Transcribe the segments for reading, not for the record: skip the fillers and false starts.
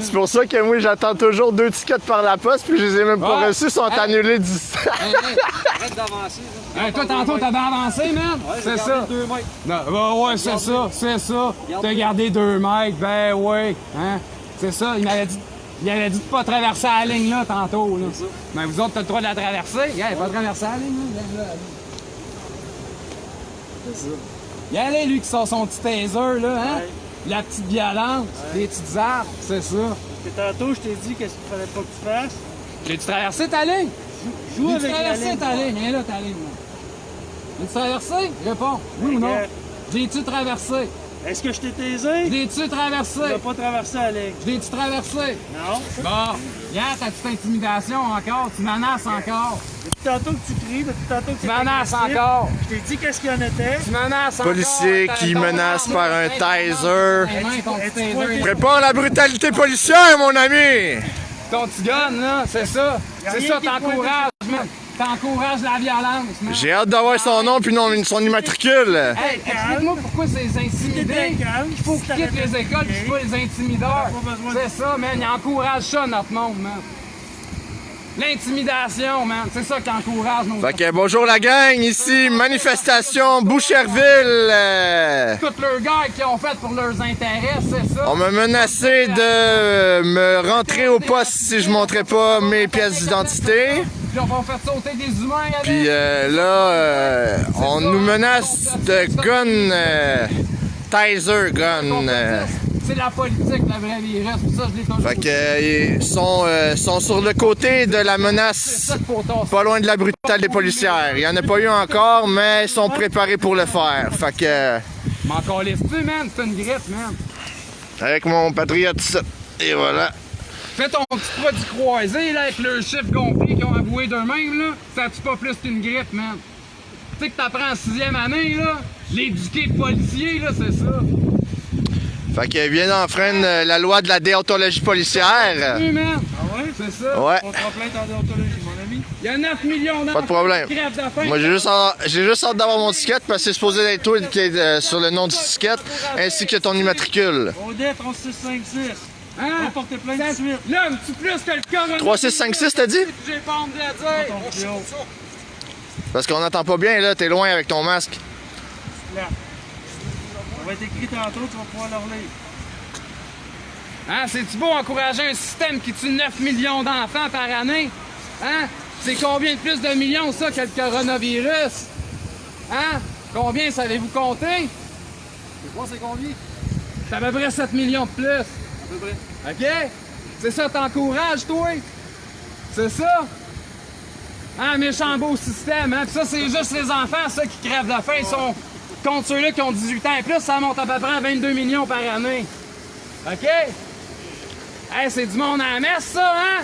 C'est pour ça que moi, j'attends toujours 2 tickets par la poste, puis je les ai même pas reçus, sont annulés d'ici. Arrête d'avancer. Toi, tantôt, t'as avancé, man? Ouais, c'est ça. 2 mètres. Non, ouais, c'est ça, c'est ça. T'as gardé 2 mètres, ben ouais. Hein? C'est ça, il m'avait dit de pas traverser la ligne, là, tantôt, là. Mais vous autres, t'as le droit de la traverser. Yeah, pas traverser la ligne, là. C'est ça. Il y a lui qui sort son petit taser, là, hein? Ouais. La petite violence, les petites armes, c'est ça. Parce que tantôt, je t'ai dit qu'est-ce qu'il fallait pas que tu fasses. J'ai-tu traversé ta ligne? Joue avec la ligne. J'ai-tu traversé ta ligne? Viens là, ta ligne, là. J'ai-tu traversé? Réponds. Oui ou non? J'ai-tu traversé? Est-ce que je t'ai taisé? J'ai-tu traversé? Tu n'as pas traversé la ligne. J'ai-tu traversé? Non. Bon. Hier, t'as toute intimidation encore. Tu menaces encore. Depuis tantôt que tu cries, depuis tantôt que tu menaces encore. Je t'ai dit qu'est-ce qu'il y en était. Tu menaces encore. Policier qui menace par un taser. taser. Prépare la brutalité policière, mon ami! Ton petit gun, là, c'est ça. C'est ça, t'encourages, man. T'encourages la violence, man. J'ai hâte d'avoir son nom puis son immatricule. Hey, explique-moi pourquoi c'est les intimidés. Il faut qu'ils quittent les écoles puis pas les intimideurs. C'est ça, man. Ils encouragent ça, notre monde, man. L'intimidation, man. C'est ça qui encourage nos... Fait que bonjour la gang, ici, manifestation Boucherville. Toutes leurs gars qui ont fait pour leurs intérêts, c'est ça. On m'a menacé de me rentrer au poste si je montrais pas mes pièces d'identité. Puis on va faire sauter des humains avec. Puis là, on nous menace de gun, taser gun. C'est la politique, la vraie virus. Pour ça, je l'ai toujours Fait que ils sont sur le côté de la menace, pas loin de la brutalité policière. Il y en a pas eu encore, mais ils sont préparés pour le faire. Fait que... M'en calisse-tu, man? C'est une grippe, man. Avec mon patriote, et voilà. Fais ton petit produit croisé, là, avec le chiffre gonflé qu'ils ont avoué d'eux-mêmes, là. Ça tue pas plus qu'une grippe, man. Tu sais que t'apprends en 6e année, là. L'éduqué de policier, là, c'est ça. Fait qu'il vient d'enfreindre la loi de la déontologie policière. Oui, man. Ah ouais? C'est ça. Ouais. On te plainte en déontologie, mon ami. Il y a 9 millions d'enfants. Pas de problème. qui crèvent de faim. Moi, j'ai juste hâte d'avoir mon ticket parce que c'est supposé être toi qui est sur le nom du ticket, ainsi que ton immatricule. Odette 3656. Hein? On va porter plainte tout de suite. Là, un petit plus que le coronavirus. 3656, t'as dit? J'ai pas envie de le dire. Parce qu'on n'entend pas bien, là, t'es loin avec ton masque. Là. Ça va être écrit tantôt, tu vas pouvoir leur lire. Hein? C'est-tu beau encourager un système qui tue 9 millions d'enfants par année? Hein? C'est combien de plus de millions, ça, que le coronavirus? Hein? Combien savez-vous compter? Je vois c'est combien? C'est à peu près 7 millions de plus. À peu près. OK? C'est ça, t'encourages, toi? C'est ça? Hein, méchant beau système, hein? Pis ça, c'est juste les enfants, ça, qui crèvent de faim. Ils sont contre ceux-là qui ont 18 ans et plus, ça monte à peu près à 22 millions par année. OK? Hey, c'est du monde à la messe, ça, hein?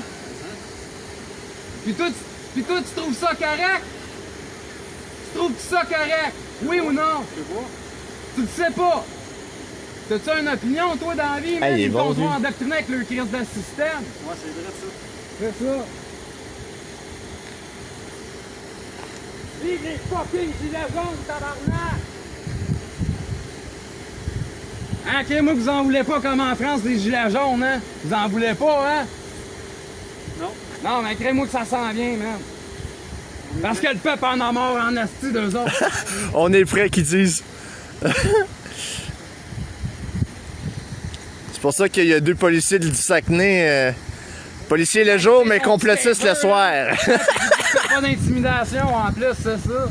Puis toi, tu trouves ça correct? Tu trouves ça correct? Oui ou non? Je sais pas. Tu le sais pas? T'as-tu une opinion, toi, dans la vie, man? Hey, Ils vont bon, se voir endoctriner avec leur crise de système. Ouais, c'est vrai ça. C'est ça. Vive les fucking gilets jaunes, tabarnak! Hein, ok, moi, vous en voulez pas comme en France, des gilets jaunes, hein? Vous en voulez pas, hein? Non. Non, mais crée-moi que ça s'en vient, man. Parce que le peuple en a mort en asti d'eux autres. On est prêts qu'ils disent. C'est pour ça qu'il y a 2 policiers du Saguenay. Policiers le jour, mais complotistes le soir. Pas d'intimidation en plus, c'est ça.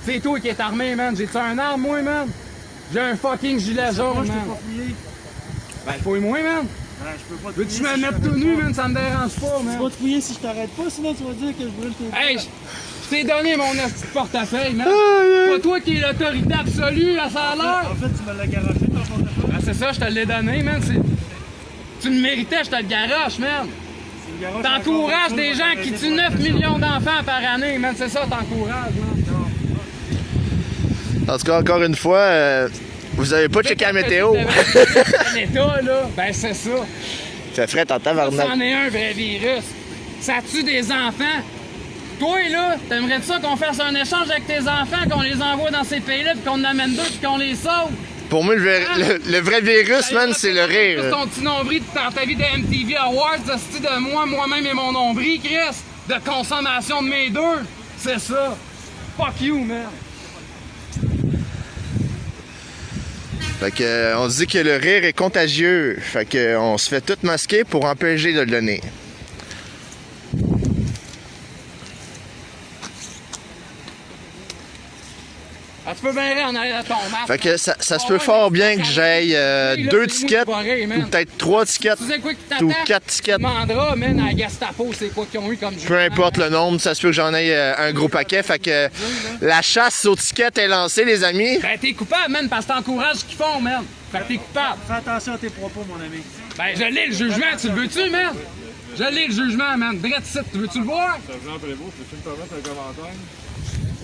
C'est toi qui es armé, man. J'ai-tu un arme, moi, man? J'ai un fucking gilet jaune, Moi, je man. t'ai pas fouillé. Ben, fouille-moi, man. Ben, je peux pas te Veux-tu fouiller me si mettre je tout t'arrête nu, pas. man? Ça me dérange pas, Je man. vais te fouiller si je t'arrête pas, sinon tu vas dire que je brûle tes Hey, je t'ai donné mon esti de portefeuille, man. C'est pas toi qui es l'autorité absolue, à ça a l'air. En fait, tu me l'as garoché ton portefeuille. Ben, c'est ça, je te l'ai donné, man. Tu le méritais, je te le garoche, man. Tu me garoches T'encourages encore des une gens fois, qui pour tuent 9 millions d'enfants par année, man. C'est ça, t'encourages, man. En tout cas, encore une fois, vous avez pas checké la météo. L'état, là, ben c'est ça. Ça ferait en Ça, tabarnak. c'en est un vrai virus. Ça tue des enfants. Toi, là, t'aimerais ça qu'on fasse un échange avec tes enfants, qu'on les envoie dans ces pays-là, puis qu'on en amène d'autres, puis qu'on les sauve? Pour moi, le vrai virus, man, c'est le rire. Ton petit nombril dans ta vie de MTV Awards, c'est de moi-même et mon nombril, Chris, de consommation de mes deux. C'est ça. Fuck you, man. Fait que, on se dit que le rire est contagieux. Fait que, on se fait tout masquer pour empêcher de le donner. Ah, tu peux bien rire en arrière de ton masque. Fait que ça se peut fort bien que j'aille 2 tickets, ou peut-être 3 tickets, Tu sais quoi qui t'attend? ou 4 tickets. Mandra, man, à Gestapo, c'est quoi qu'ils ont eu comme Peu importe le nombre, ça se peut que j'en aille un gros paquet. Fait que la chasse aux tickets est lancée, les amis. Ben, t'es coupable, man, parce que t'encourages ce qu'ils font, man. Fait que t'es coupable. Fais attention à tes propos, mon ami. Ben, je l'ai, le jugement. Tu le veux-tu, man? Je l'ai, le jugement, man. Drette ici, tu veux-tu le voir? Sergent Prévost, peux-tu me permettre un commentaire?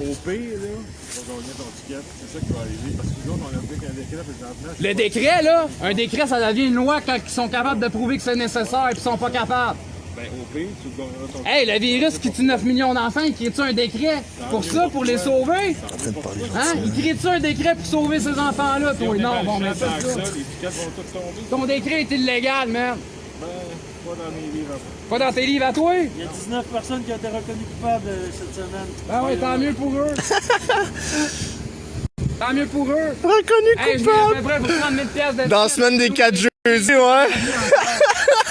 Au pire, là, tu vas gagner ton ticket. C'est ça qui va arriver. Parce que nous autres, on a pris un décret présentement. Le décret, là, un décret, ça devient une loi quand ils sont capables de prouver que c'est nécessaire et qu'ils sont pas capables. Ben, au pire, tu gagneras ton Hey, le virus qui tue 9 millions d'enfants, il crée-tu un décret pour ça, pour les sauver? Hein? Il crée-tu un décret pour sauver ces enfants-là, toi? Non, bon, mais c'est ticket. ça. Les tickets vont tous tomber. Ton décret est illégal, man. Ben, pas dans mes livres. Pas dans tes livres à toi? Il y a 19 personnes qui ont été reconnues coupables cette semaine. Ben oui, tant mieux pour eux. Tant mieux pour eux. Reconnu Hey, je coupable. suis prêt pour prendre 1000 pièces de Dans la semaine des 4 jeudis, ouais.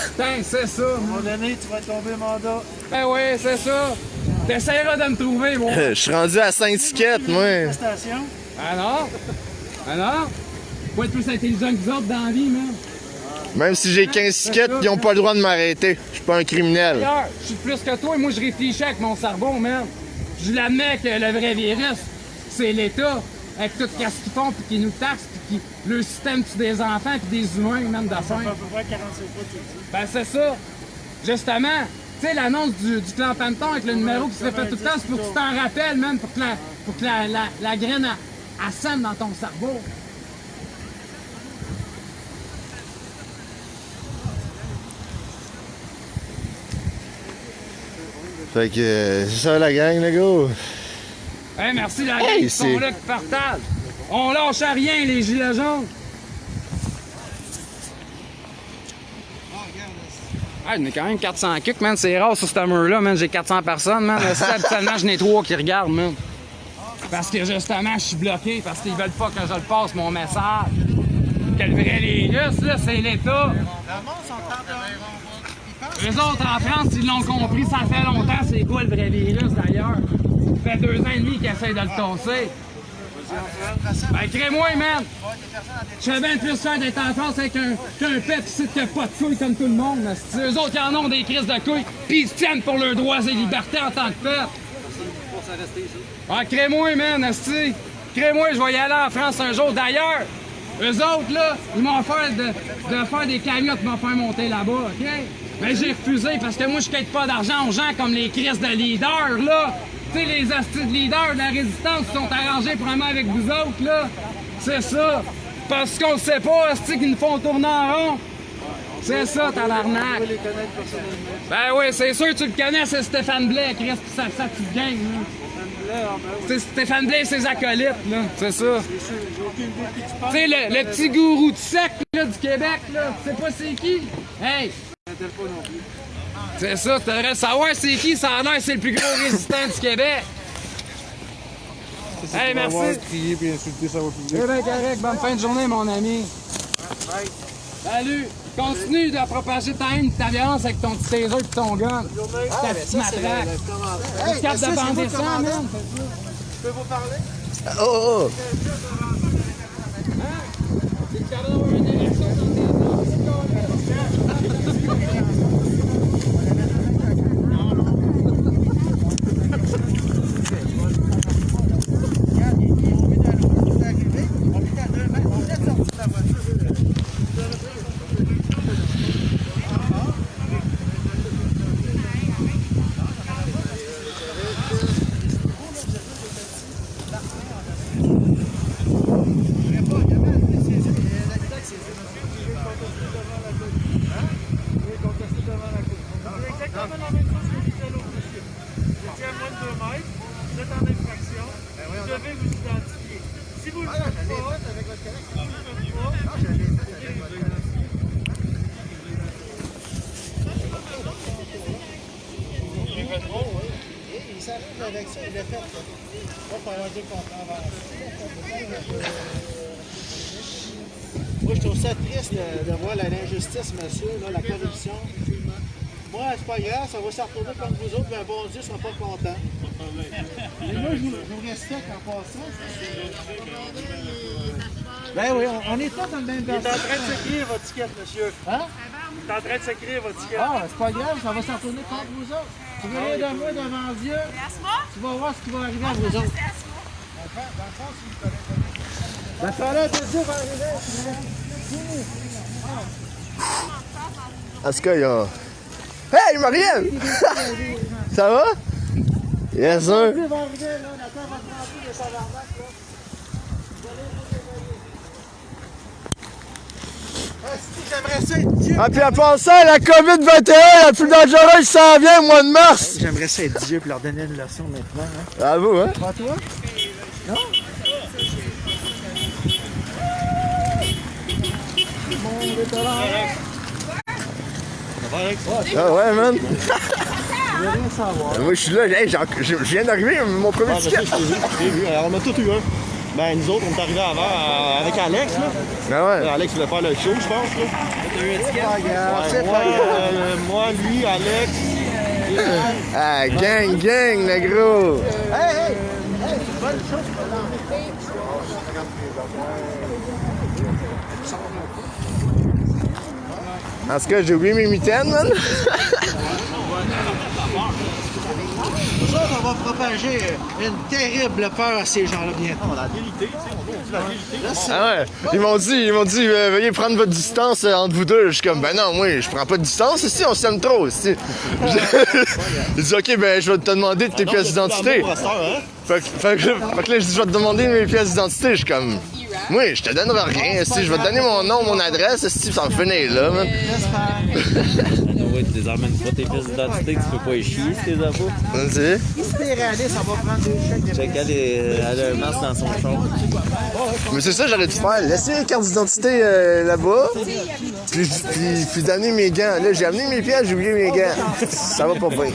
Putain, c'est ça. À un moment donné, tu vas tomber mandat. Ben oui, c'est ça. T'essaieras de me trouver, moi. Je suis rendu à 5 tickets, moi. Station. Ah non? Ah non? Faut être plus intelligent que vous autres dans la vie, man. Même si j'ai 15 tickets, ils n'ont pas le droit de m'arrêter. Je suis pas un criminel. D'ailleurs, je suis plus que toi, moi je réfléchis avec mon cerveau, man. Je l'admets que le vrai virus, c'est l'État, avec tout ce qu'ils font, puis qu'ils nous taxent, puis qu'ils le système tue des enfants, puis des humains, même de faim. Ça fait à peu près 45 fois que tu le dis. Ben c'est ça. Justement, tu sais, l'annonce du clan Panton avec le numéro qui se répète tout le temps, c'est pour que tu t'en rappelles, man, pour que la graine assène dans ton cerveau. Fait que c'est ça la gang, les gars. Hey, merci la gang Hey, qui sont là, qui partagent. On lâche à rien, les gilets jaunes. Ah, j'en ai quand même 400 kicks, man. C'est rare sur ce mur-là, man. J'ai 400 personnes, man. Habituellement, j'en ai 3 qui regardent, man. Parce que justement, je suis bloqué. Parce qu'ils veulent pas que je le passe, mon message. Que le vrai virus, là, c'est l'État. Les autres en France, ils l'ont compris, ça fait longtemps, c'est quoi le vrai virus d'ailleurs? Ça fait 2 ans et demi qu'ils essayent de le tasser. Ben, crée-moi, man! Je serais bien plus fier d'être en France avec qu'un pet ici qui n'a pas de couilles comme tout le monde. C'est eux autres qui en ont des crises de couilles, pis ils se tiennent pour leurs droits et libertés en tant que pet. Ah, crée-moi, man, asti! Crée-moi, je vais y aller en France un jour. D'ailleurs, eux autres, là, ils m'ont offert de faire des cagnottes pour me faire monter là-bas, OK? Mais j'ai refusé parce que moi, je quitte pas d'argent aux gens comme les crises de leaders, là. Tu sais, les astis de leaders de la résistance qui sont arrangés vraiment avec vous autres, là. C'est ça. Parce qu'on le sait pas, astis qu'ils nous font tourner en rond. C'est ça, tabarnak. Ben oui, c'est sûr, tu le connais, c'est Stéphane Blais, Chris, pis sa petite gang, là. C'est Stéphane Blais et ses acolytes, là. C'est ça. Tu sais, le petit gourou de sec, là, du Québec, là. Tu sais pas c'est qui? Hey! C'est ça, tu devrais savoir c'est qui, ça a l'air c'est le plus gros résistant du Québec. Hey, merci. Crier puis insulter, ça va plus C'est bien correct, bonne fin de journée, mon ami. Salut! Continue de propager ta haine et ta violence avec ton petit taser et ton gun. Ta petite matraque. Tu capes de bander ça, man. Je peux vous parler? Oh, oh. C'est capable d'avoir une érection dans tes dents. Si vous le faites pas, ça arrive avec ça, il l'a fait. Pas pour avoir dit qu'on avance. Moi, je trouve ça triste de voir l'injustice, monsieur, là, la corruption. Moi, c'est pas grave, ça va se retourner comme vous autres, mais bon Dieu ne sera pas content. Mais moi, je vous respecte en passant. Ben oui, on est tous dans le même Il est en train de s'écrire votre ticket, monsieur. Hein? Il est en train de s'écrire votre ticket. Ah, c'est pas grave, ça va se retourner contre vous autres. Tu veux rien de moi devant Dieu, tu vas voir ce qui va arriver à vous autres. La colère de Dieu va arriver. Est-ce qu'il y a... Hey, Marianne! Ça va? Yes, sir. Dieu va arriver, là, la terre va trembler de sa barbaque, là. J'aimerais ça être Dieu. Ah, puis en passant, la COVID-21, la plus dangereuse, ça vient au mois de mars. J'aimerais ça être Dieu et leur donner une leçon maintenant. Hein? Bravo, hein? Pas toi? Non? Ah ouais, man. Je veux rien savoir. Moi, je suis là. Hey, je viens d'arriver, mon premier ticket. J'ai vu. Alors, on a tout eu un. Ben, nous autres, on est arrivés avant avec Alex, là. Ah ouais. Alex voulait faire le show, je pense, là. C'est pas grave, c'est Moi, pas grave. moi, lui, Alex. Ah, gang, le gros. Hey, hey! Hey, c'est une bonne chose pour l'enlever. En tout cas, j'ai oublié mes mitaines, man. Ça va propager une terrible peur à ces gens-là bientôt. La vérité, tu sais, on dit la vérité. Ah ouais. Ils m'ont dit, veuillez prendre votre distance entre vous deux. Je suis comme, ben non, moi, je prends pas de distance ici, on s'aime trop ici. Ils disent, ok, ben je vais te demander de tes pièces d'identité. Fait que là, je dis, je vais te demander mes pièces d'identité. Je suis comme, moi, je te donnerai rien. Si je vais te donner mon nom, mon adresse, si ça va finir là, man. Ouais, tu les emmènes pas tes pièces d'identité, tu peux pas y chier si t'es avaux. Vas-y. Si t'es réaliste, ça va prendre des chèques. Check, elle a un masque dans son char. Mais c'est ça, j'aurais dû faire. Laisser une carte d'identité là-bas, puis donner mes gants. Là, j'ai amené mes pièces, j'ai oublié mes gants. Ça va pas bien.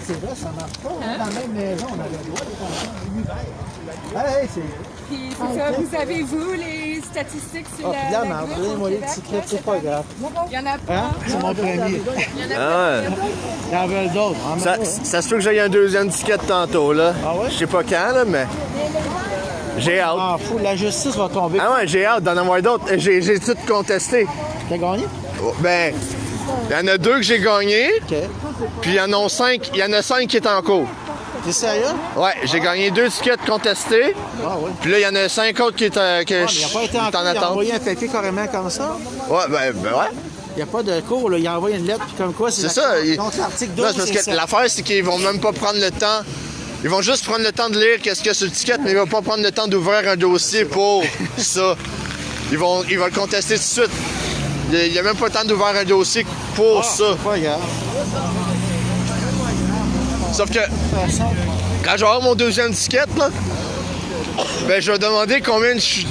C'est vrai, ça marche pas. Dans la même maison, on avait le droit de faire ça. Puis c'est ça, vous avez vous les statistiques sur la Là, grippe au donnez-moi les Québec, tickets, là, c'est pas grave. Il y en a pas. Hein? C'est mon premier. Il y en a Ah ouais. Il y en veut d'autres. Ça se peut que j'aille un deuxième ticket tantôt, là. Ah ouais? Je sais pas quand, là, mais j'ai hâte. Ah, fou, la justice va tomber. Ah ouais, j'ai hâte d'en avoir d'autres. J'ai tout contesté. T'as gagné? Oh, ben, il y en a 2 que j'ai gagné, OK. puis il y en a 5 qui est en cours. T'es sérieux? Ouais, j'ai gagné 2 tickets contestés, Ah ouais. puis là, il y en a 5 autres qui est, que Il je n'a pas suis été en en cours, il a attente. envoyé un papier carrément comme ça. Ouais, ben ouais. Il n'y a pas de cours, là. Il a envoyé une lettre, puis comme quoi, C'est ça. contre l'article 12. Non, c'est parce c'est que ça. l'affaire, c'est qu'ils vont même pas prendre le temps. Ils vont juste prendre le temps de lire qu'est-ce qu'il y a sur le ticket, mais ils vont pas prendre le temps d'ouvrir un dossier pour ça. Ils vont le contester tout de suite. Il n'y a même pas le temps d'ouvrir un dossier pour ça. C'est pas grave. Sauf que quand je vais avoir mon deuxième ticket, là, ben je vais demander combien je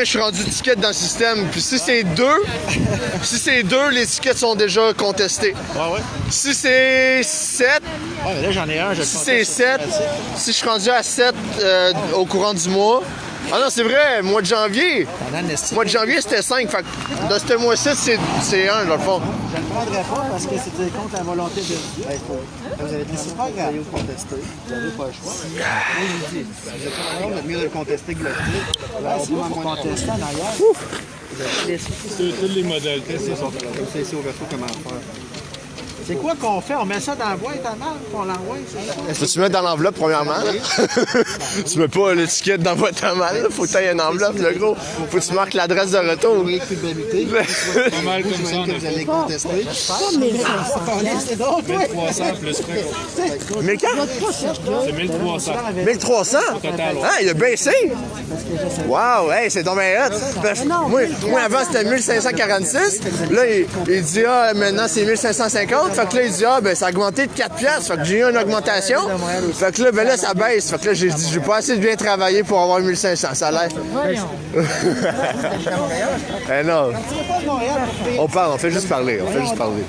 suis rendu de tickets dans le système. Puis si c'est 2, les tickets sont déjà contestés. Ouais, ouais. Si c'est 7, Ouais, mais là, j'en ai un. si c'est 7, si je suis rendu à 7 au courant du mois. Ah non, c'est vrai, mois de janvier. Mois de janvier, c'était 5. Fait que de ce mois-ci, c'est 1, dans le fond. Je ne le prendrai pas parce que c'était contre la volonté de Dieu. Vous avez dit, c'est pas grave. Vous contester. Vous n'avez pas le choix. Moi, je vous dis, c'est mieux de le contester que de le dire. C'est moi pour contester en arrière. Toutes les modalités, c'est ça. C'est ici au retour comment faire. C'est quoi qu'on fait? On met ça dans la boîte à mal, qu'on l'envoie? Faut-tu mettre dans l'enveloppe, premièrement? Là? Tu mets pas l'étiquette dans votre mal, là. Faut que tu aies une enveloppe, le gros. Faut que tu marques l'adresse de retour. Culpabilité. Pas mal comme ça, on a Vous allez fait. contester. C'est drôle, toi! 1300 plus frais. Mais quand? C'est 1300. 1300? Total, ouais. Ah, il a baissé? Wow, hey, c'est donc bien hot. Parce que moi, avant, c'était 1546. Là, il dit, ah, maintenant, c'est 1550. Fait que là, il dit, ah, ben, ça a augmenté de 4 piastres. Fait que j'ai eu une augmentation. Fait que là, ben là, ça baisse. Fait que là, j'ai dit, j'ai pas assez de bien travailler pour avoir 1500 salaire. Eh non. On parle, on fait juste parler. On fait juste parler.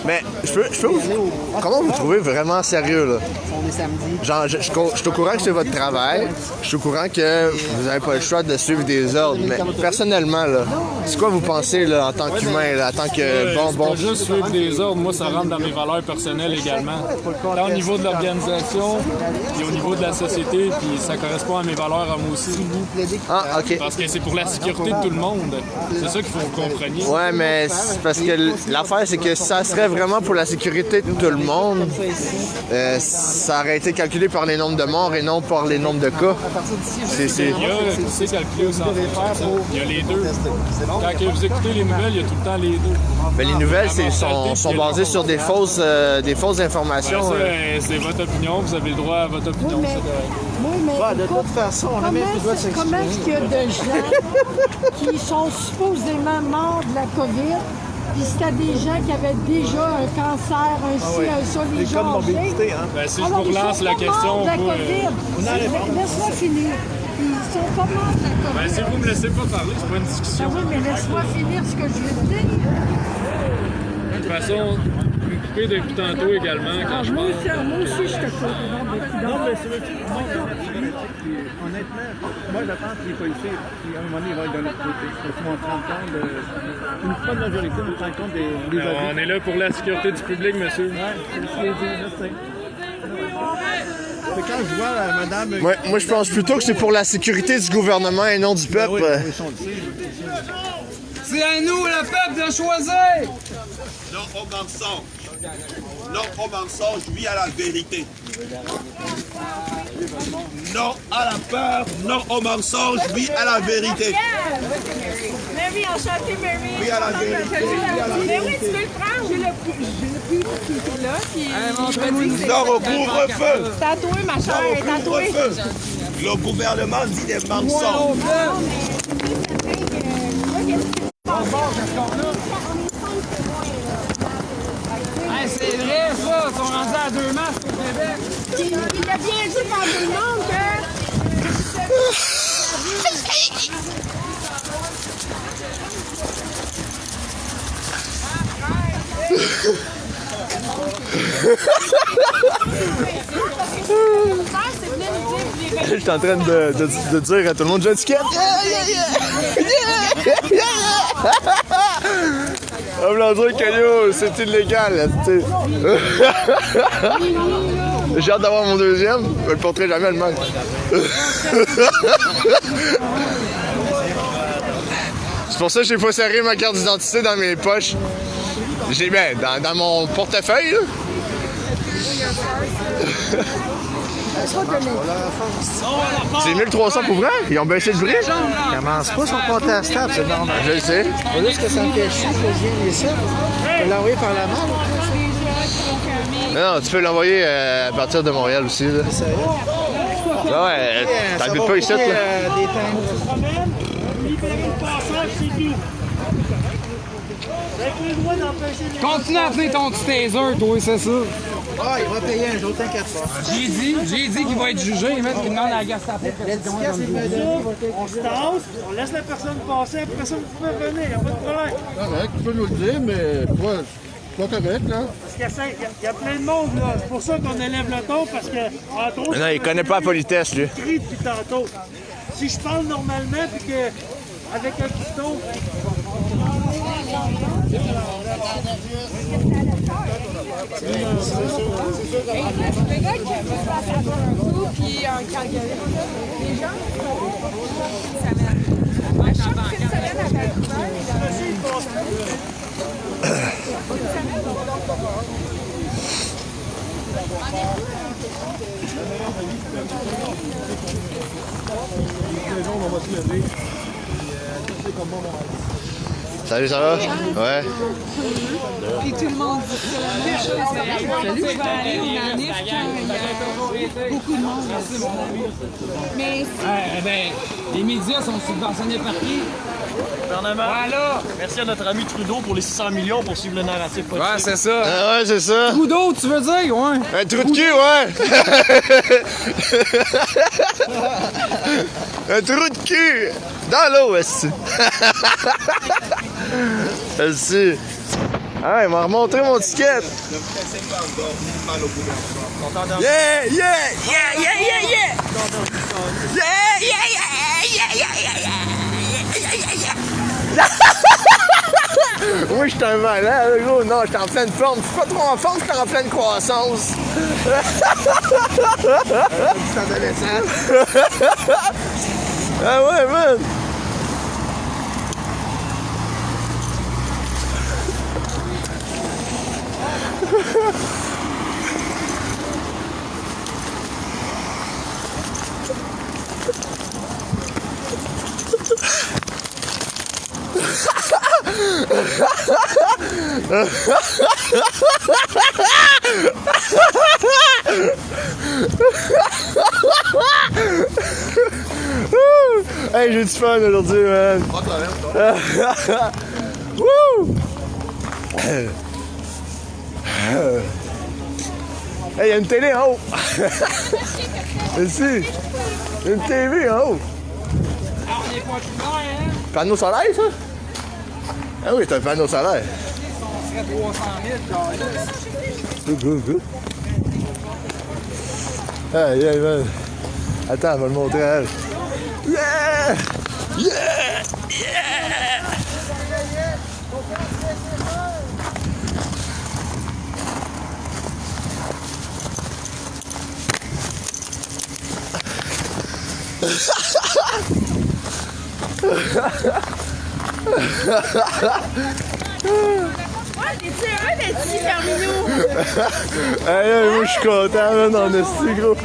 Mais je peux vous... Comment vous trouvez vraiment sérieux, là? Genre, je suis au courant que c'est votre travail. Je suis au courant que vous n'avez pas le choix de suivre des ordres. Mais personnellement, là, c'est quoi vous pensez, là, en tant qu'humain, là, en tant que bon... Juste suivre des ordres, moi, ça rentre dans mes valeurs personnelles également. Tant au niveau de l'organisation et au niveau de la société, puis ça correspond à mes valeurs à moi aussi. Ah, OK. Parce que c'est pour la sécurité de tout le monde. C'est ça qu'il faut que vous compreniez. Ouais, mais c'est parce que l'affaire, c'est que ça serait vraiment pour la sécurité de tout le monde. Ça aurait été calculé par les nombres de morts et non par les nombres de cas. C'est calculé aussi en fonction. Il y a les deux. Quand vous écoutez les nouvelles, il y a tout le temps les deux. Mais les nouvelles sont basées sur des fausses informations. C'est votre opinion, vous avez le droit à votre opinion. De toute façon, on a même plus le droit de s'exprimer. Comment est-ce qu'il y a de gens qui sont supposément morts de la COVID, puis c'était des gens qui avaient déjà un cancer, un ci, un ça, les gens âgés. Ben, si je vous relance la question, laisse-moi finir. Ils sont pas morts de la COVID. Ben, si vous me laissez pas parler, c'est pas une discussion. Oui, mais laisse-moi finir ce que je veux te dire. De toute façon, vous me coupez depuis tantôt également quand je parle. Moi aussi, je te coupe. Non, mais c'est honnêtement, moi, je pense que les policiers, à un moment donné, ils vont être de l'autre côté. Parce qu'ils vont se rendre compte une fois de majorité, on se rend compte des abus. On est là pour la sécurité du public, monsieur. Quand je vois la madame... Moi, je pense plutôt que c'est pour la sécurité du gouvernement et non du peuple. C'est à nous, le peuple, de choisir! Non au mensonge. Non au mensonge, oui à la vérité. Non à la peur, non au mensonge, oui à la vérité. Mary, enchantée, Mary. Oui à la vérité. Mais oui, tu peux le prendre. J'ai le prix qui était là. Puis... Non au couvre-feu. Tatoué, ma chère, tatoué. Le gouvernement dit des mensonges. Hey, c'est vrai, ça! Ils sont rendus à 2 masques au Québec! Il a bien dit par tout le monde que... Je suis en train de dire à tout le monde, j'ai ticket. On me l'a dit que c'est illégal. J'ai hâte d'avoir mon deuxième. Je le porterai jamais le même. C'est pour ça que j'ai pas serré ma carte d'identité dans mes poches. J'ai bien dans mon portefeuille. Là. C'est 1300 pour vrai? Ils ont baissé le prix? Commence pas son contestable, c'est normal. Je le sais. C'est juste que ça me fait chier que je vienne ici. Je peux l'envoyer par la main. Non, tu peux l'envoyer à partir de Montréal aussi. Là. Ah ouais, t'habites pas ici, là? Continue à tenir ton petit taser, toi, c'est ça. Ah, il va payer un jour, t'inquiète pas. J'ai dit qu'il va être jugé, mais qu'il demande à la Gestapo. On se tasse, on laisse la personne passer, la personne peut venir, il n'y a pas de problème. Correct, tu peux nous le dire, mais pas correct, là. Parce qu'il y a plein de monde, là. C'est pour ça qu'on élève le ton, parce que, entre autres, Non, il connaît pas la politesse, lui. je crie depuis tantôt. Si je parle normalement, puis que, avec un piston, Le gars qui veut passer à faire un coup, puis un Calgary. Les gens, ça mène. À chaque fin de semaine à Vancouver, Salut, ça va? Ouais. puis tout le monde dit que la même chose. Je vais aller au manif quand il y a beaucoup de monde. Mais Ben, les médias sont subventionnés par qui? Gouvernement, Voilà! merci à notre ami Trudeau pour les 600 millions pour suivre le narratif politique. Ouais, c'est ça. Ah ouais, c'est ça. Trudeau, tu veux dire? Ouais. Un trou de cul, ouais! Un trou de cul! Dans l'eau, est-ce Est-ce Ah, il m'a remontré mon ticket! Yeah! Yeah! Yeah! Yeah! Yeah! Yeah! Yeah! Yeah! Yeah! Oui, je suis un malade, gros. Non, je suis en pleine forme. Je suis pas trop en forme, je suis en pleine croissance. Ah ouais, man! Hey, j'ai du fun aujourd'hui, man. Pas de problème, toi. Wouh! Hey, il y a une télé en haut. Ici. Une TV en haut. Panneau solaire, ça? Ah oui, c'est un panneau solaire. Ça serait 300 000, Ah, yeah, man. Attends, elle va le montrer à elle. Yeah! Yeah! Yeah! T'es-tu heureux d'être ici parmi nous? Hey, moi, je suis content, man, en esti, gros.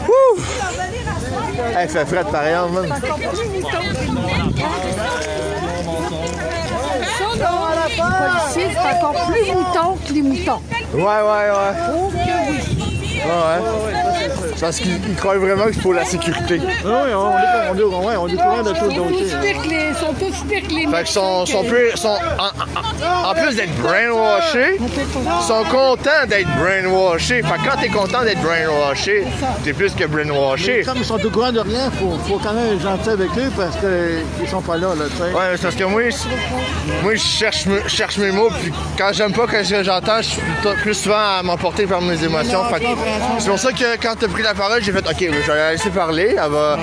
Wouh! Hey, fait frais par exemple, man. Les policiers, c'est encore plus mouton que les moutons. Ouais. Oh que oui. Ouais. Parce qu'ils croient vraiment qu'il faut la sécurité. Oui, on est au courant de tout le dossier. Ils sont tous pires que les Fait qu'ils en plus d'être brainwashés, ils sont contents d'être brainwashés. Fait que quand t'es content d'être brainwashé, t'es plus que brainwashé. Comme ils sont au courant de rien, faut quand même être gentil avec eux parce qu'ils sont pas là, tu sais. Ouais, c'est parce que moi, je cherche mes mots, puis quand j'aime pas ce que j'entends, je suis plus souvent à m'emporter par mes émotions. Fait que c'est pour ça que quand t'as pris la parole, j'ai fait OK, je vais la laisser parler. Elle va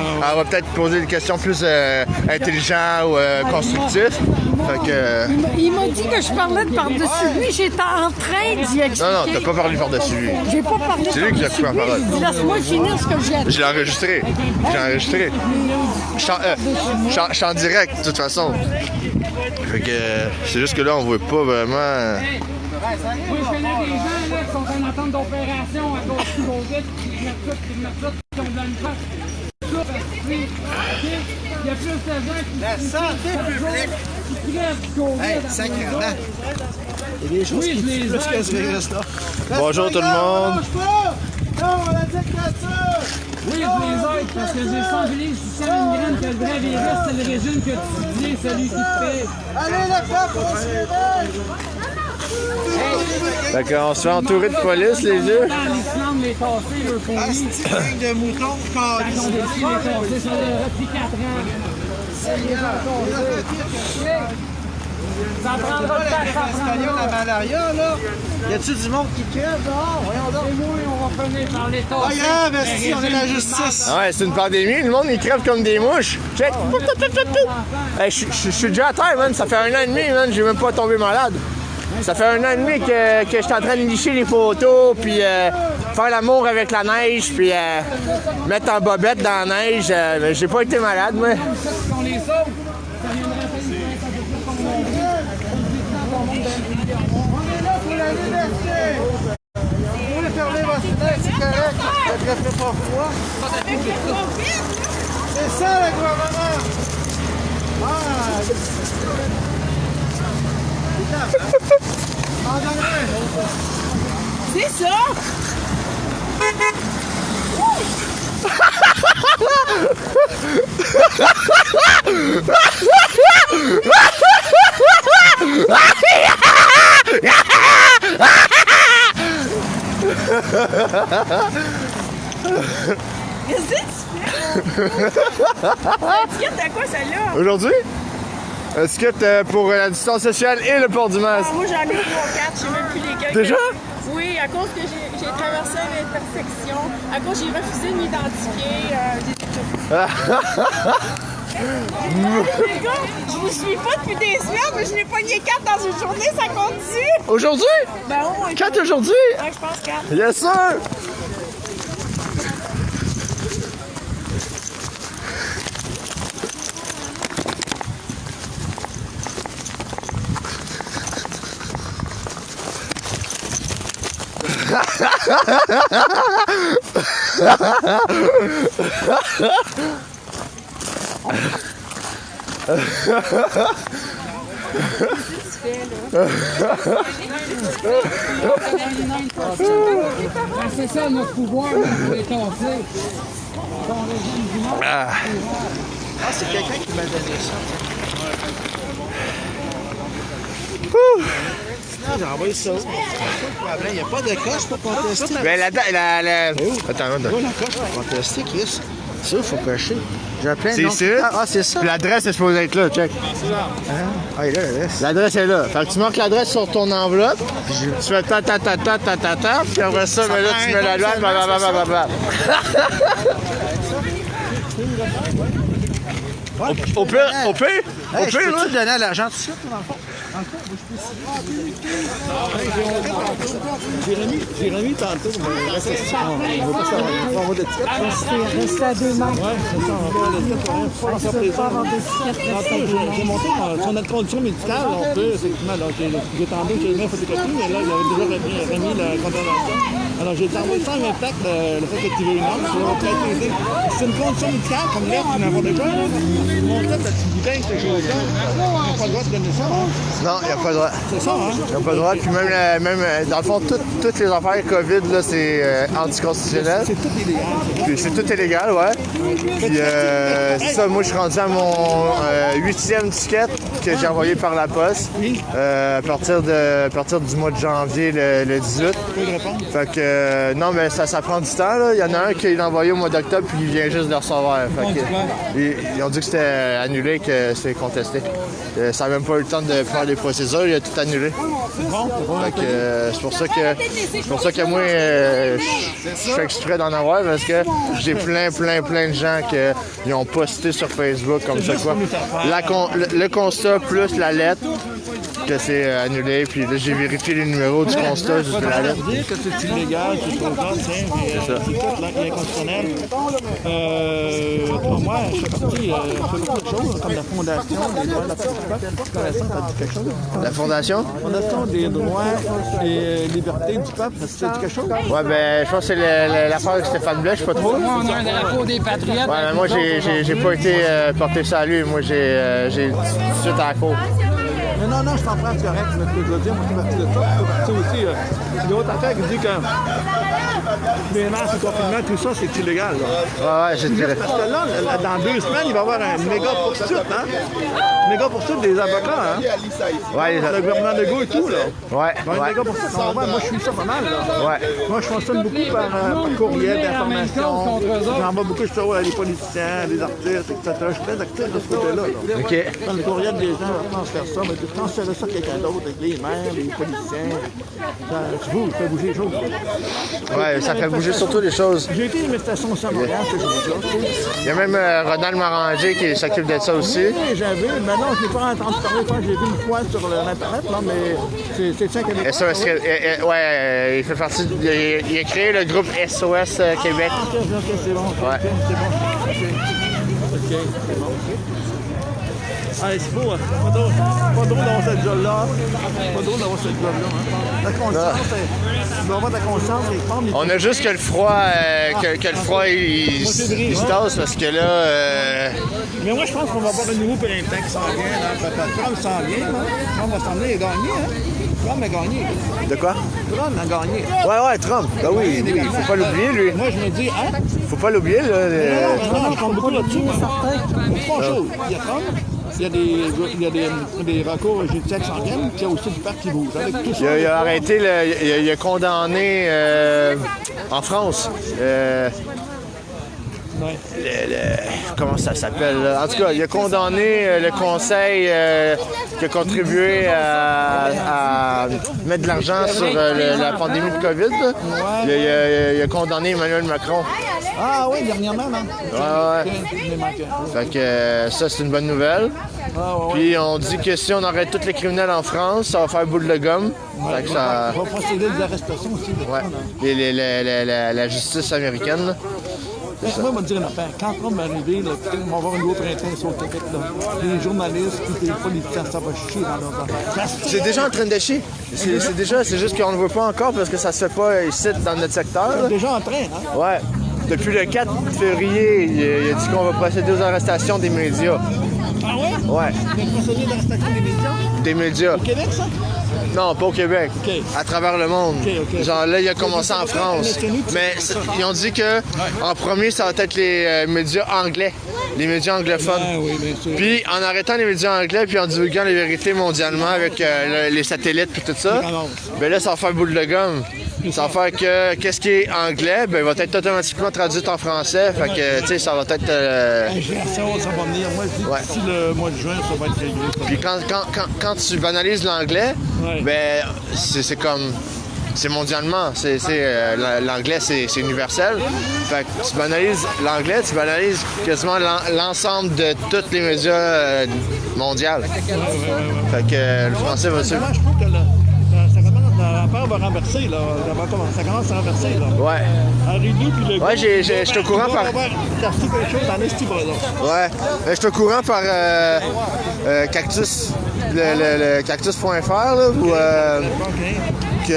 peut-être poser des questions plus intelligentes ou constructives. Fait que. Il m'a dit que je parlais de par-dessus lui. J'étais en train d'y expliquer. Non, t'as pas parlé par-dessus lui. J'ai pas parlé C'est lui qui a pris la parole. Laisse-moi finir ce que j'ai à dire. Je l'ai enregistré. Je suis en direct, de toute façon. Fait que c'est juste que là, on voit pas vraiment. Moi, je connais des gens là, qui sont en attente d'opération à cause du COVID, qui mettent tout, qui ont de la misère. Il y a plus de gens qui... La santé publique! Qui crèvent du COVID. Hey, sacrément! Il y a des choses qui les plus que ce reste là. Bonjour tout le monde. Non, on a dictature! Oui, je les aide parce que j'ai sensibilisé sur Saline-Graine que le vrai virus, c'est le régime que tu dis, celui qui te fait. Allez, le peuple, on se réveille! Fait qu'on se fait entourer de police, les yeux. Dans l'Islande, les cassés, eux, font Ah, c'est une gang de moutons Ils ont calés. décidé les cassés, ça depuis 4 ans. Ça prendra le temps, ça L'escalier, la malaria, là. Y a-tu du monde qui crève dehors? Voyons donc. Et moi, on va finir par les Pas tasser. grave, esti, on est la justice. Ouais, c'est une pandémie, le monde il crève comme des mouches. Check. Hey, je suis déjà à terre, man. Ça fait 1 an et demi, man. J'ai même pas tombé malade. Ça fait 1 an et demi que je suis en train de licher les photos, puis faire l'amour avec la neige, puis mettre en bobette dans la neige. Mais j'ai pas été malade, moi. Si on les sauve, ça viendrait à peine du 20 ça fait plus comme on dit. On est là pour la liberté. Vous voulez fermer votre fenêtre, c'est correct. Ça ne fait pas froid. C'est ça, le gouvernement. C'est ça! Qu'est-ce que tu fais? L'étiquette de quoi, celle-là? Aujourd'hui? Étiquette pour la distance sociale et le port du masque. Moi, j'en ai 3 ou 4, je sais même plus lesquels. Déjà? Oui, à cause que j'ai traversé l'intersection, à cause que j'ai refusé de m'identifier. Les gars, je vous suis pas depuis des semaines, mais je n'ai pogné 4 dans une journée, ça continue. Aujourd'hui? Ben oui. 4 aujourd'hui? Ouais, je pense 4. Yes, sir! C'est ça notre pouvoir, pour les casser. Ah, c'est quelqu'un qui m'a donné ça. Non, j'ai envoyé ça. Il n'y a pas de coche pour contester. Ben la... Attends, attends. La coche pour contester, Chris. Ça, il faut pêcher. J'ai plein de C'est noms. ici. Ah, c'est ça. Puis l'adresse est supposée être là, check. Ah, il est là, l'adresse. L'adresse est là. Fait que tu marques l'adresse sur ton enveloppe, tu fais ta, puis après ça, ben là, tu mets la loi, blablabla. Au pire, Hey, je peux là. te donner à l'agent tout de suite, dans le fond? J'ai remis tantôt, mais il reste ça. On ne veut pas savoir. On va avoir d'étiquette. Reste à 2 mètres. Oui, c'est ça. On va avoir d'étiquette. On va faire j'ai monté sur notre condition médicale, on peut, effectivement. J'ai tendu que j'ai photocopie, mais là, il avait déjà remis la condamnation. Alors, j'ai envoyé ça en impact, le fait que tu veux une ordre, ça va peut-être aider. C'est une condition médicale, comme l'air, ou n'importe quoi. Mon tête, la petite bouteille, cette chose-là, on n'a pas le droit de donner ça. Non, il n'y a pas le droit. C'est ça, hein? Il n'y a pas le droit. Puis même dans le fond, toutes les affaires COVID, là, c'est anticonstitutionnel. C'est tout illégal. Puis c'est tout illégal, ouais. Puis c'est ça, moi, je suis rendu à mon 8e ticket que j'ai envoyé par la poste à partir du mois de janvier, le 18. Fait que, non, mais ça prend du temps, là. Il y en a un qui l'a envoyé au mois d'octobre, puis il vient juste de le recevoir. Fait que, ils ont dit que c'était annulé, que c'était contesté. Ça n'a même pas eu le temps de faire les procédures, il a tout annulé. Fait que, c'est pour ça que moi, je fais exprès d'en avoir, parce que j'ai plein de gens qui ont posté sur Facebook comme ça, quoi. Le constat plus la lettre, que c'est annulé, puis là, j'ai vérifié les numéros du constat, juste de la lettre. dire que c'est illégal, c'est trop tard, c'est inconstitutionnel. Moi, je fais partie de beaucoup de choses, comme la Fondation des droits de la personne. Quelque chose. La Fondation? La Fondation des droits et libertés du peuple, ça te dit quelque chose? Ouais, ben, je pense que c'est l'affaire avec Stéphane Blais, je sais pas trop. Moi, on a un drapeau des Patriotes. Ouais, mais moi, j'ai pas été porté ça à lui. Moi, j'ai tout de suite à la cour. Non, je comprends, c'est correct, mais ce que je veux dire, moi, je suis parti de ça. Je suis parti aussi, il y a une autre affaire qui dit que les masques, le confinement, tout ça, c'est illégal. Là. Ouais, j'ai tiré. Parce que là, dans 2 semaines, il va y avoir un méga poursuite, hein? Méga poursuite des avocats, hein? Ouais, le gouvernement Legault et tout, là. Ouais, Il va y avoir une méga poursuite. Moi, je suis ça pas mal, là. Ouais. Moi, je fonctionne beaucoup par courriel d'information. J'envoie beaucoup de choses à des politiciens, des artistes, etc. Je suis très actif de ce côté-là. Là. OK. Quand le courriel des gens va transférer ça, mais tu transférer ça à quelqu'un d'autre, avec les maires, les politiciens. Ça fait bouger les choses. Ouais, ça fait bouger surtout les choses. J'ai été à une station à Montréal, ces choses-là. Il y a même Ronald Maranger qui s'occupe de ça aussi. Oui, j'avais, mais non, je n'ai pas entendu parler. J'ai vu une fois sur l'Internet, là, mais c'est ça Québec. SOS, ouais, il fait partie. Il a créé le groupe SOS Québec. Ok, c'est bon. Ouais. C'est bon. Ok, c'est bon. Ah, c'est beau, hein. Pas drôle d'avoir cette job-là. Pas drôle d'avoir cette job-là. Hein. La conscience, tu dois avoir ta conscience quelque part. On a juste que le froid, il se tasse parce que là... Mais moi, je pense qu'on va avoir un nouveau printemps qui s'en vient. Là. Trump s'en vient. Là. Trump va s'en venir et gagner. Hein. Trump a gagné. De quoi? Trump a gagné. Ouais, Trump. Ben oui, lui, faut pas l'oublier, lui. Moi, je me dis, hein? Faut pas l'oublier, là. Non, je parle beaucoup là-dessus. Trois choses. Il y a Trump. Il y a des recours judiciaires qui s'en viennent, puis il y a aussi du parc qui bouge. Avec tout ça, il a arrêté, il a condamné en France. Comment ça s'appelle? En tout cas, il a condamné le conseil qui a contribué à mettre de l'argent sur la pandémie de COVID. Il a condamné Emmanuel Macron. Ah oui, dernièrement, non? Ouais. Fait que ça, c'est une bonne nouvelle. Puis on dit que si on arrête tous les criminels en France, ça va faire boule de gomme. Fait que ça... On va procéder des arrestations aussi. Ouais. La justice américaine. Là. Moi, je vais te dire une affaire. Quand Trump va arriver, là, on va avoir un nouveau printemps sur le Québec. Là. Les journalistes, les politiciens, ça va chier dans leurs affaires. C'est déjà en train de chier. C'est juste qu'on ne le voit pas encore parce que ça se fait pas ici dans notre secteur. C'est déjà en train, hein? Ouais. Depuis le 4 février, il a dit qu'on va procéder aux arrestations des médias. Ah ouais? Ouais. Il va procéder aux arrestations des médias? Des médias. Au Québec, ça? Non, pas au Québec. Okay. À travers le monde. Okay. Genre là, il a commencé en France. Mais ils ont dit que en premier, ça va être les médias anglais. Les médias anglophones. Ah, oui, bien sûr. Puis en arrêtant les médias anglais puis en divulguant les vérités mondialement avec les satellites puis tout ça, ben là, ça va faire boule de gomme. Ça va faire que qu'est-ce qui est anglais, ben va être automatiquement traduit en français. Fait que, tu sais, ça va être... Ça va venir. Moi, je dis d'ici le mois de juin, ça va être réglé. Puis quand tu banalises l'anglais, ben c'est comme... C'est mondialement. L'anglais, c'est universel. Fait que tu banalises l'anglais, tu banalises quasiment l'ensemble de tous les médias mondiaux. Fait que le français va suivre. Je trouve que l'affaire va renverser, là. Ça commence à renverser, là. Ouais. Henri II, puis le... Ouais, je suis au courant par... Ouais. Je suis au courant par Cactus. Le cactus.fr, là, ou... Q.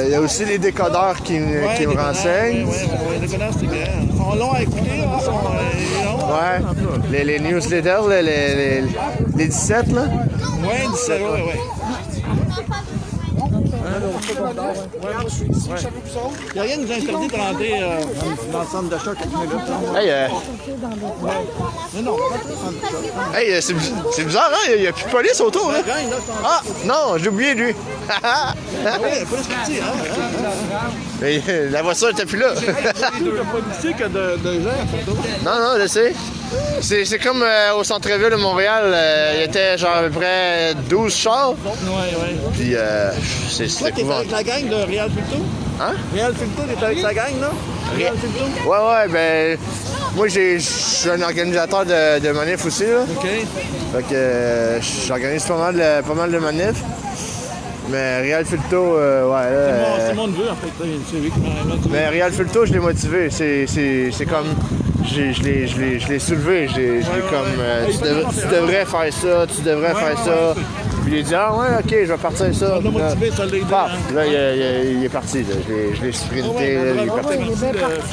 Il y a aussi les décodeurs qui me renseignent. Oui, les décodeurs, c'est bien. Ils sont longs à écouter, là. Ouais. Les newsletters, là, les 17, là. Oui, 17, oui. Il n'y a rien qui nous interdit de rentrer dans le centre d'achat quelques minutes. Hey, c'est bizarre, hein? Il n'y a plus de police autour, hein? Ah, non, j'ai oublié, lui. La voiture n'était plus là. Il y a plus de policiers que de gens. Non, je sais. C'est comme au centre-ville de Montréal, il y était genre à peu près 12 chars. Oui. Puis c'est toi, t'es avec la gang de Réal Filto? Hein? Réal Filto, t'es avec sa gang, là? Réal Filto? Ouais, ben... Moi, je suis un organisateur de manifs aussi, là. OK. Fait que j'organise pas mal de manifs. Mais Réal Filto, c'est le monde veut, en fait. Mais Réal Filto, je l'ai motivé. C'est comme... Je l'ai soulevé. Je l'ai comme... tu devrais faire ça, tu devrais faire ça. Puis il a dit, ah ouais, ok, je vais partir ça. Ça l'a motivé, ça l'a aidé. Là, il est parti. Là. Je l'ai sprinté. Là, il est parti.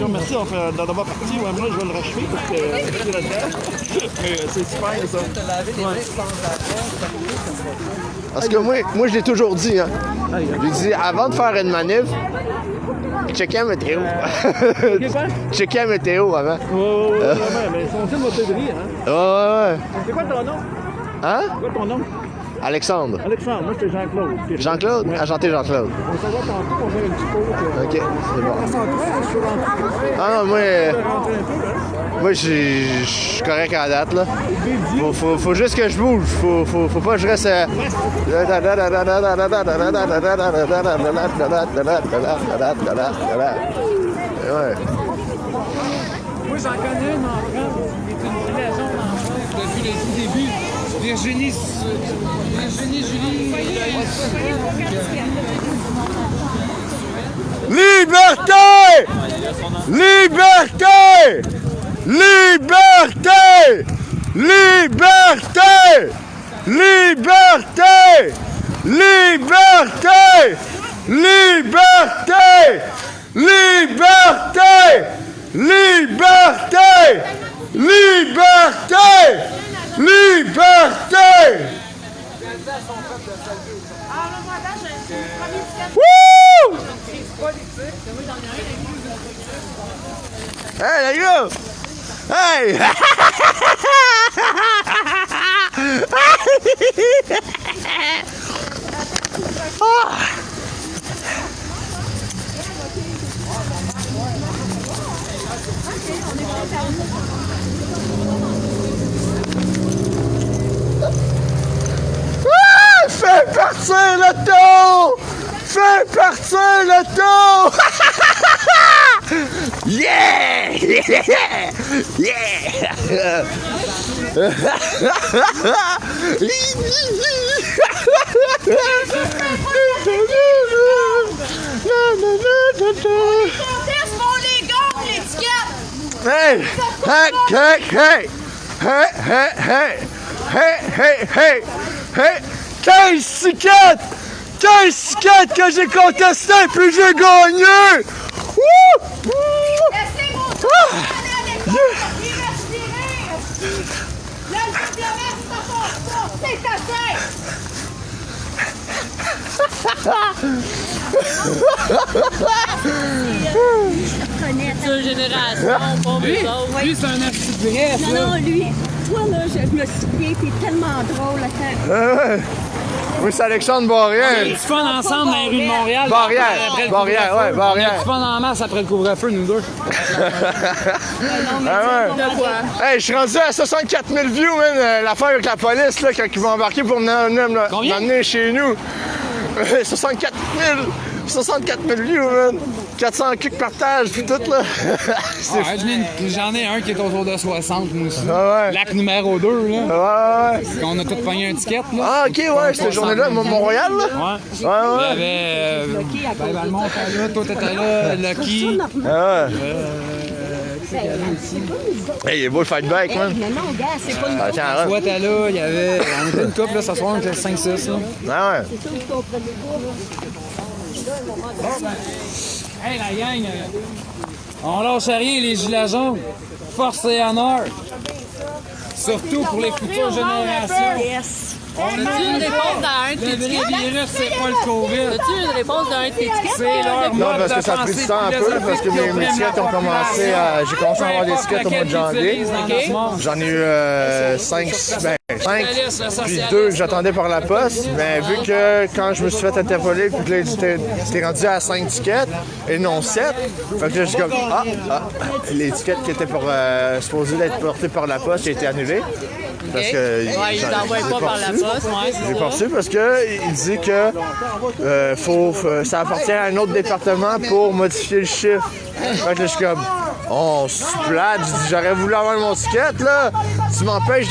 Merci d'avoir parti. Moi, je vais le rachever parce que c'est là-dedans. C'est super, ça. Parce que moi je l'ai toujours dit. Hein. J'ai dit, avant de faire une manif, checker la météo. Checker la météo avant. Ouais, mais c'est aussi une motoverie, hein? Ouais. C'est quoi ton nom? Hein? C'est quoi ton nom? Alexandre. Moi c'était Jean-Claude. Jean-Claude? Ouais. Enchanté Jean-Claude. On va savoir tantôt qu'on fait un petit pot. Ok, c'est bon. Ah non, moi je suis correct à la date là. Faut juste que je bouge. Faut pas que je reste. Ouais. Moi j'en connais une en France, qui est une relation depuis le tout début. Virginie Julie. Liberté! Liberté! Liberté! Liberté! Liberté! Liberté! Liberté! Liberté! Liberté! Liberté! Liberté! Wouh! Hey, les gars! Hey! Fais partir l'auto! Fais partir l'auto! Yeah! Yeah! Yeah! Hey! Hey! Hey! Hey! Hey! Hey! Hey! Hey! Hey! Hey! Hey! 15 tickets! 15 tickets que j'ai contesté puis j'ai gagné! Wouh! C'est une génération, bon Lui, c'est un artiste vrai, ça. Non, lui, toi, là, je me souviens, t'es tellement drôle, attends. Oui, c'est Alexandre Barrière. On a eu du fun ensemble dans les rues de Montréal. Barrière, Après le Barrière, couvre-feu. ouais, Barrière. On a eu du fun en masse après le couvre-feu, nous deux. De quoi? Hey, je suis rendu à 64 000 views, man. L'affaire avec la police, là, quand ils vont embarquer pour m'amener chez nous. 64 000 views, man. 400 cucs partage, puis tout, là. J'en ai un qui est autour de 60, moi aussi. Ouais. Lac numéro 2, là. Ouais. On a tous pogné un ticket, là. Ah, ok, ouais, cette journée-là, Montréal, là. Ouais. Ouais. Il y avait Valmont était là, toi t'étais là, Lucky. Ah ouais. Hey, il est beau le fight back, man. Mais non, gars, c'est pas une Ah, tiens, Toi t'es là, il y avait. On était une couple, là, ce soir, on était 5-6, là. Ah ouais. C'est ça, vous comprenez pas. Hey, la gang, on lâche rien, les gilets jaunes. Force et honneur. Surtout pour les futures générations. As-tu une réponse dans un de tes Le vrai tickets? virus, c'est pas le COVID. As-tu une réponse dans un de tes tickets? C'est leur Non, mode parce de que ça a pris pensée du temps un peu, parce que mes tickets ont commencé à... J'ai commencé à avoir des tickets au mois de janvier. J'en ai eu 5, puis 2 que j'attendais par la poste. Mais vu que quand je me suis fait interpeller, puis que là, j'étais rendu à 5 tickets et non 7, fait que là, j'ai comme, les tickets qui étaient supposés être portés par la poste ont été annulés. Parce que Ils t'envoient pas par la poste, ouais, j'ai pas reçu parce qu'il dit que ça appartient à un autre département pour modifier le chiffre. Fait que là, je suis comme, on se plate. Je dis, j'aurais voulu avoir mon ticket, là. Tu m'empêches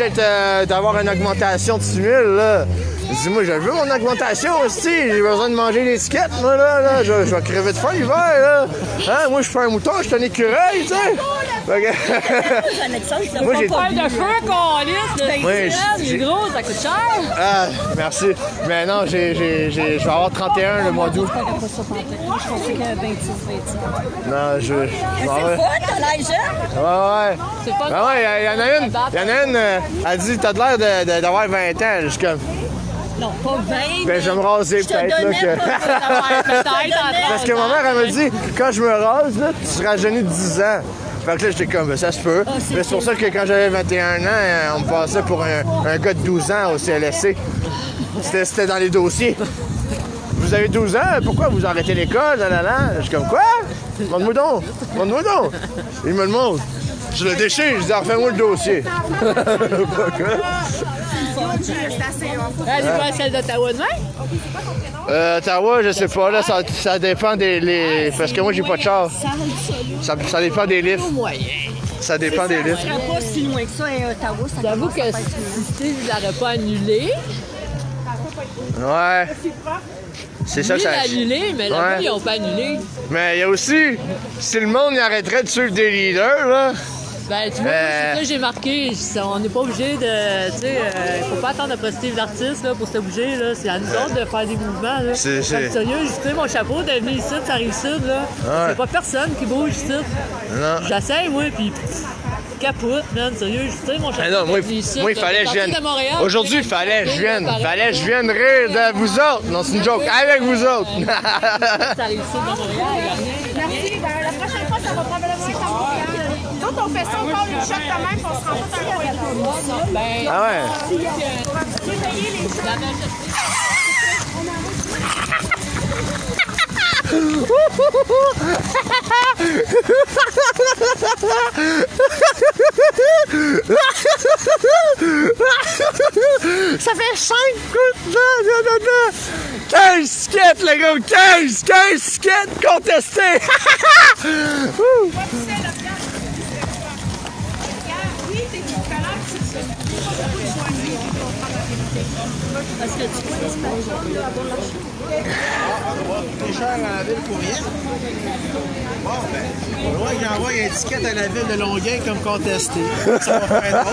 d'avoir une augmentation de 6 000, là. Je dis, moi, je veux mon augmentation aussi. J'ai besoin de manger des tickets, moi, là. Je vais crever de faim l'hiver, là. Hein? Moi, je suis pas un mouton, je suis un écureuil, tu sais. Moi, j'ai Pas de feu, qu'on lisse, Oui, c'est gros, ça coûte cher. Ah, merci. Mais non, je vais avoir 31 le mois d'août. Je pensais que 26, 27. Non, je m'en vais. T'as l'air jeune? Ouais. C'est pas Ben ouais, il y en a une, elle dit, t'as l'air d'avoir 20 ans. Je suis comme, Non, pas 20. ben je vais me raser Je te peut-être, là. donnais Que... pas d'avoir peut-être Parce que ma mère, elle me dit, quand je me rase, là, tu seras rajeuni de 10 ans. Fait que là, j'étais comme, ben, ça se peut. Mais c'est pour ça que quand j'avais 21 ans, on me passait pour un gars de 12 ans au CLSC. C'était dans les dossiers. Vous avez 12 ans, pourquoi vous arrêtez l'école? Je suis comme, quoi? Montre-moi donc. Montre-moi donc. Il me le montre. Je le déchire, je dis, refais-moi le dossier. Elle est pas celle d'Ottawa demain? Ottawa, je sais pas, là, ça dépend des... Parce que moi, j'ai pas de char. Ça dépend des livres. Ça dépend des livres. Ça ne pas si loin que ça à Ottawa. J'avoue que si ils n'auraient pas annulé. Ouais. C'est ça, ça. Annulé, mais là-bas, ils n'ont pas annulé. Mais il y a aussi, si le monde y arrêterait de suivre des leaders, là, Ben, tu vois, c'est ça que j'ai marqué. On n'est pas obligé de. Tu sais, faut pas attendre de positif d'artiste là, pour se bouger. Là. C'est à nous autres de faire des mouvements. Là. C'est sérieux, j'ai mon chapeau de venir ici, ça arrive ici. Là. Ouais. C'est pas personne qui bouge ici. Non. J'essaye, moi, puis capote, man. Sérieux, tu sais, mon chapeau. Non, moi, il fallait que je vienne. Aujourd'hui, il fallait que je vienne. Fallait que je vienne rire de vous autres. Non, c'est une joke. Avec vous autres. Ça arrive ici de Montréal. Merci. La prochaine fois, ça va probablement être à Montréal. Nous, on fait ça encore une shot de même, on se rend pas dans le Ah ouais? Ça fait 5 coups de 15 tickets, les gars! 15 tickets contestés! Est-ce que tu peux c'est cher à la ville pour rien. Bon, ben, on voit qu'il envoie une étiquette à la ville de Longueuil comme contesté. Ça va faire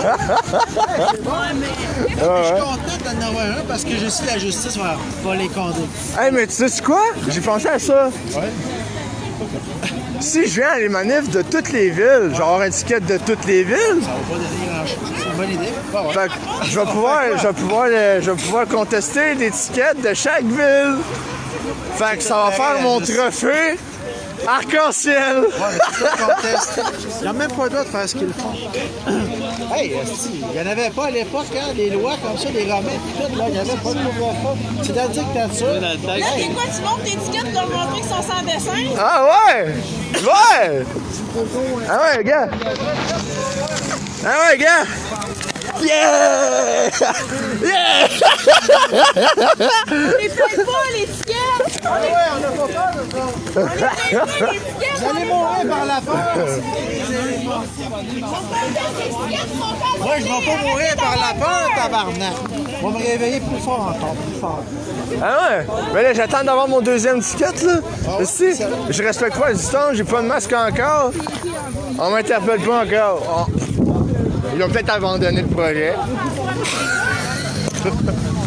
drôle. Je suis content d'en avoir un parce que je sais que la justice va les condamner. Hey, mais tu sais quoi? J'ai pensé à ça. Ouais. Si je viens à les manifs de toutes les villes, genre une étiquette de toutes les villes. Ça va pas donner grand-chose. C'est une bonne idée. Bah ouais. Fait que je vais pouvoir contester l'étiquette de chaque ville. Fait que ça va faire mon trophée arc-en-ciel. Ouais, c'est ça qu'on teste. Ils n'ont même pas le droit de faire ce qu'ils font. Hey, il n'y en avait pas à l'époque, hein, des lois comme ça, des Romains, tout, là, il n'y avait pas de couvre-feu. C'est de la dictature. Là, t'es quoi, tu montres tes étiquettes pour montrer qu'ils sont sans dessin? Ah ouais! Ouais! Ah ouais, gars! Ah ouais, gars! Yeah! Yeah! On les paye pas, l'étiquette! Ah ouais, on n'a pas peur de ça. On les paye pas, l'étiquette! Vous allez mourir par la peur. Moi, je ne vais pas mourir par la peur, tabarnak. On va me réveiller plus fort encore, plus fort. Ah ouais? Mais là, j'attends d'avoir mon deuxième ticket, là. Si, je respecte pas la distance, j'ai pas de masque encore. On m'interpelle pas encore. Ils ont peut-être abandonné le projet.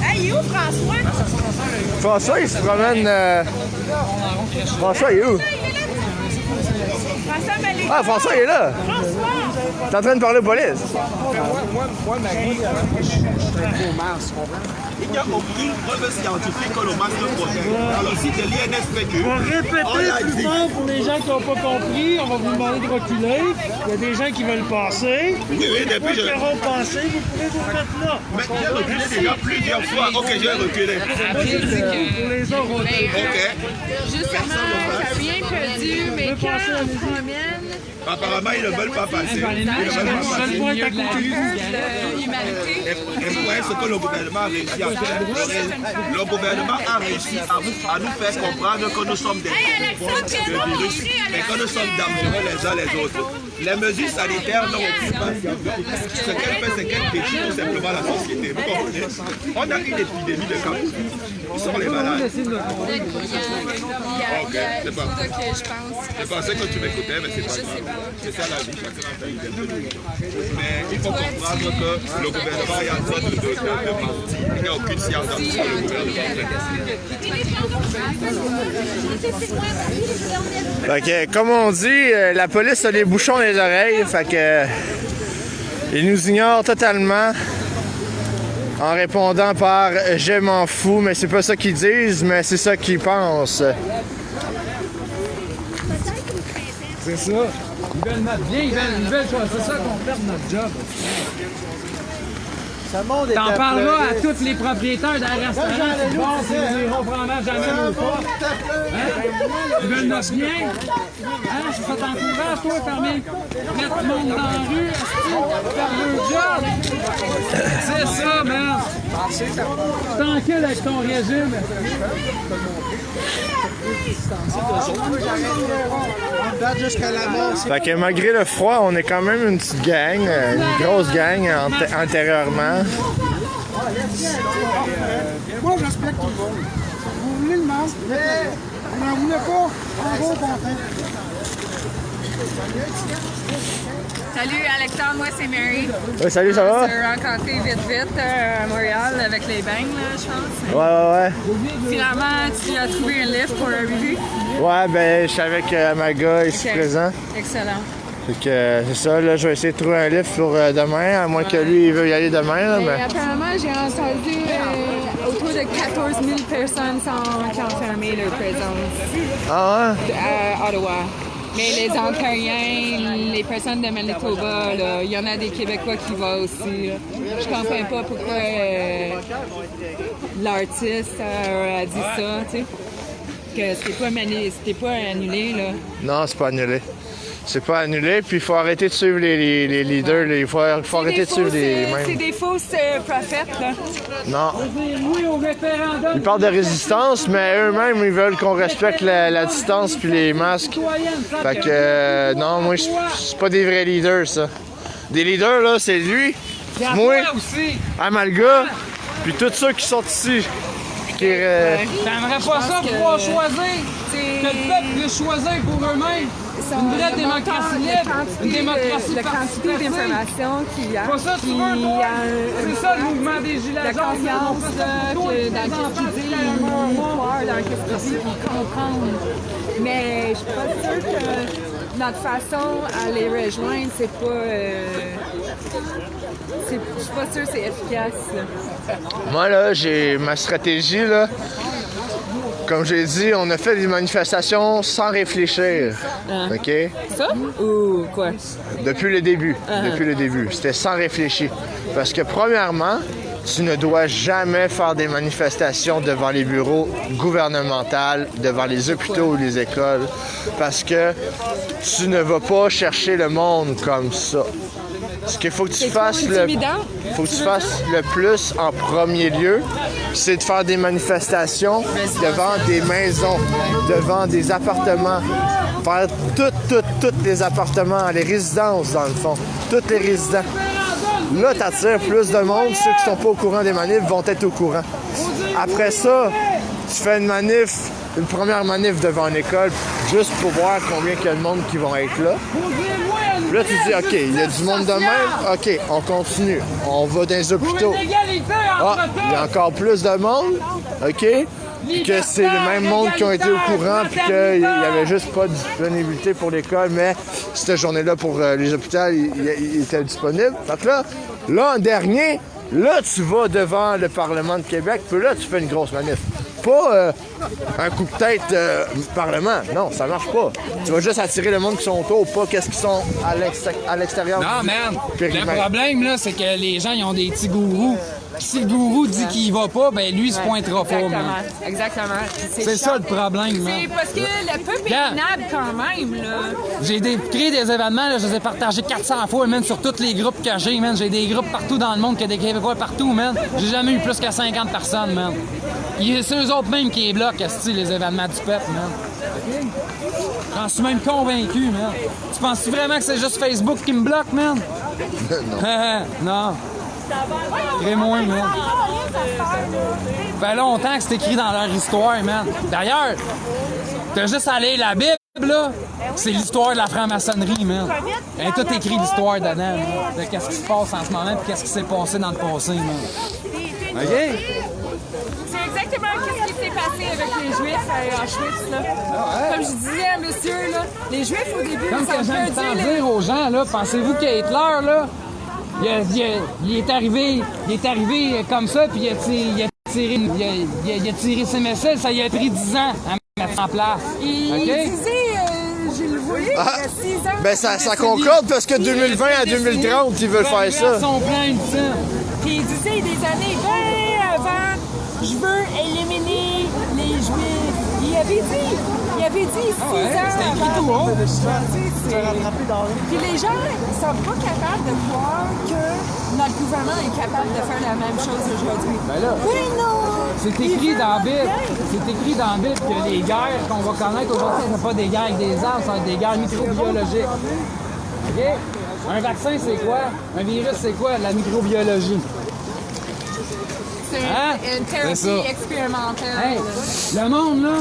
Hey, il est où, François? François, il se promène... François, il est où? Ah, François, il est là! T'es en train de parler aux police? Moi, ma vie, je suis un faux masque, il n'y a aucune preuve scientifique que le masque protège. Alors, si l'INSPQ... On va répéter plus fort pour les gens qui n'ont pas compris. On va vous demander de reculer. Il y a des gens qui veulent passer. Oui, depuis je... Vous passer, vous pouvez vous mettre là. Mais j'ai reculé déjà plusieurs fois. Ok, j'ai reculé. Pour les autres, ok. Justement, t'as rien perdu, mais quand on se promène... Apparemment, ils ne veulent pas passer. Ils ne veulent pas passer. Et vous voyez ce que le gouvernement a réussi à faire. Le gouvernement a réussi à nous faire comprendre que nous sommes des virus et que nous sommes dangereux les uns les autres. Les mesures sanitaires n'ont aucune base. Ce qu'elle fait, c'est qu'elle détruit tout simplement la société. Vous comprenez? On a une épidémie de cas. Ils sont les malades. Ok, c'est pas. Je pensais que tu m'écoutais, mais c'est pas grave. C'est ça la vie, chacun a une idée. Mais il faut comprendre que le gouvernement est en train de mentir. Il n'y a aucune science dans ce que le gouvernement fait. Fait que, comme on dit, la police a des bouchons dans les oreilles. Fait que, ils nous ignorent totalement en répondant par « je m'en fous », mais c'est pas ça qu'ils disent, mais c'est ça qu'ils pensent. C'est ça. Ils veulent notre bien, ils veulent c'est ça qu'on perd notre job. T'en parleras à tous les propriétaires d'un restaurant qui vont, ils iront probablement jamais au pas. Ils veulent notre bien. Hein? Ça t'encourage, toi, mettre le monde dans la rue, faire le job. C'est ça, man. T'encules avec ton régime. Fait que malgré le froid, on est quand même une petite gang, une grosse gang antérieurement. Moi, je respecte tout le monde. Vous voulez le masque, on n'en voulait pas, on va au contraire. Salut Alexandre, moi c'est Mary. Ouais, salut, ça va? On s'est rencontrés vite à Montréal avec les bangs, là, je pense. Ouais. Finalement, tu as trouvé un lift pour un revue? Ouais, ben, je suis avec Maga ici présent. Excellent. Fait que c'est ça, là, je vais essayer de trouver un lift pour demain, à moins que lui, il veuille y aller demain, là, mais... Apparemment, j'ai entendu autour de 14 000 personnes qui ont fermé leur présence Ah ouais? à Ottawa. Mais les Ontariens, les personnes de Manitoba, là, il y en a des Québécois qui vont aussi. Là. Je comprends pas pourquoi l'artiste a dit ça, tu sais. Que c'était pas annulé, là. Non, c'est pas annulé. C'est pas annulé, puis il faut arrêter de suivre les leaders, il faut arrêter de suivre les mêmes. C'est des fausses prophètes, là. Non. Ils parlent de résistance, mais eux-mêmes, ils veulent qu'on respecte la distance puis les masques. Fait que, non, moi, c'est pas des vrais leaders, ça. Des leaders, là, c'est lui, moi, Amalga, puis tous ceux qui sont ici. T'aimerais pas ça pouvoir choisir? Que le peuple puisse choisir pour eux-mêmes? Une vraie démocratie libre, une démocratie la quantité d'informations qu'il y a. Pas ça, tu veux, toi? C'est ça le mouvement des Gilets jaunes. La confiance dans ce qu'ils disent, croire dans ce qu'ils disent, puis comprendre. Mais je suis pas sûre que notre façon à les rejoindre, c'est pas... je suis pas sûre que c'est efficace. Là. Moi, là, j'ai ma stratégie, là. Comme j'ai dit, on a fait des manifestations sans réfléchir. OK? Ça? Ou quoi? Depuis le début. Depuis le début. C'était sans réfléchir. Parce que, premièrement, tu ne dois jamais faire des manifestations devant les bureaux gouvernementaux, devant les hôpitaux ou les écoles. Parce que tu ne vas pas chercher le monde comme ça. Ce qu'il faut que tu fasses le plus en premier lieu, c'est de faire des manifestations devant des maisons, devant des appartements, faire tous les appartements, les résidences dans le fond, tous les résidents. Là, tu attires plus de monde, ceux qui sont pas au courant des manifs vont être au courant. Après ça, tu fais une première manif devant une école, juste pour voir combien il y a de monde qui vont être là. Là, tu dis, OK, il y a du monde de même, OK, on continue. On va dans les hôpitaux. Ah, il y a encore plus de monde, OK? Puis que c'est le même monde qui ont été au courant, puis qu'il n'y avait juste pas de disponibilité pour l'école, mais cette journée-là, pour les hôpitaux, il était disponible. Donc là, en dernier, là, tu vas devant le Parlement de Québec, puis là, tu fais une grosse manif. Pas un coup de tête Parlement. Non, ça marche pas. Tu vas juste attirer le monde qui sont autour, pas qu'est-ce qu'ils sont à l'extérieur. Non, man. Le problème, là, c'est que les gens, ils ont des petits gourous. Si le gourou dit qu'il y va pas, ben lui, il se pointera pas, man. Exactement. C'est ça le problème, man. C'est parce que le peuple est minable quand même, là. J'ai créé des événements, là, je les ai partagés 400 fois, man, sur tous les groupes que j'ai, man. J'ai des groupes partout dans le monde, qu'il y a des Québécois partout, man. J'ai jamais eu plus que 50 personnes, man. C'est eux autres même qui les bloquent, les événements du peuple, man. J'en suis même convaincu, man. Tu penses-tu vraiment que c'est juste Facebook qui me bloque, man? Non. Non. Très moins, man. Ça fait longtemps que c'est écrit dans leur histoire, man. D'ailleurs, t'as juste à lire la Bible, là. C'est l'histoire de la franc-maçonnerie, man. Il y a tout écrit l'histoire dedans, man. De qu'est-ce qui se passe en ce moment et qu'est-ce qui s'est passé dans le passé, man. OK? C'est exactement ce qui s'est passé avec les Juifs à Auschwitz, là. Comme je disais à monsieur, là, les Juifs, au début, comme que j'aime tant dire aux gens, là, pensez-vous qu'Hitler, là, il est arrivé comme ça, puis il a tiré ses missiles, ça lui a pris 10 ans à mettre en place. Il disait, je le voyais, il y a 6 ans. Ben ça concorde parce que 2020 à 2030, ils veulent faire ça. Son plan ultime. Puis il disait des années avant, je veux éliminer les Juifs. Il avait dit 6 ans. C'était écrit tout haut. Puis les gens ne sont pas capables de croire que notre gouvernement est capable de faire la même chose aujourd'hui. Ben là, oui, non! C'est écrit dans la Bible. C'est écrit dans la Bible que les guerres qu'on va connaître aujourd'hui, ce ne sont pas des guerres avec des armes, ça va être des guerres microbiologiques. OK? Un vaccin, c'est quoi? Un virus, c'est quoi? La microbiologie. C'est une thérapie expérimentale. Hey, le monde, là,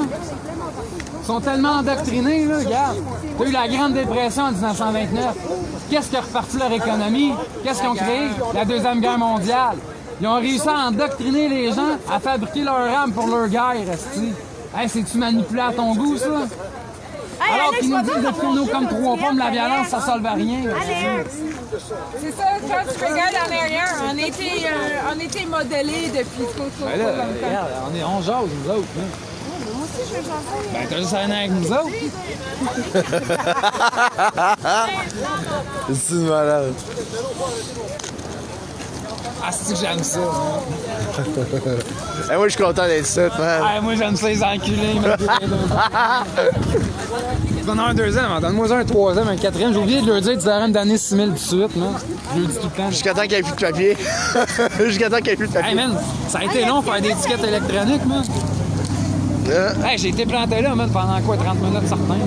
sont tellement endoctrinés, là, regarde. T'as eu la Grande Dépression en 1929. Qu'est-ce qui a reparti leur économie? Qu'est-ce qu'ils ont créé? La Deuxième Guerre mondiale. Ils ont réussi à endoctriner les gens à fabriquer leur armes pour leur guerre, esti. Hey, c'est-tu manipulé à ton goût, ça? Alors qu'ils nous disent de tourner comme 3 pommes, la violence, ça solve à rien. C'est ça, quand tu regardes en arrière, on était modélés depuis trop Ben là, regarde, on jase, nous autres. Là. Moi aussi, je veux jaser. Ben, t'as juste rien avec nous autres. C'est une malade. Ah, c'est que j'aime ça. Hey, moi, je suis content d'être ici, man. Ah, moi, j'aime ça, les enculés. Donne un deuxième, hein. Donne-moi un troisième, un quatrième. J'ai oublié de leur dire que tu devrais me donner 6 000 tout de suite, man. Je le dis tout le temps. Jusqu'à temps qu'il n'y ait plus de papier. Jusqu'à temps qu'il n'y ait plus de papier. Hey, man, ça a été long faire des étiquettes électroniques, man. Hey, j'ai été planté là, man, pendant quoi, 30 minutes, certains.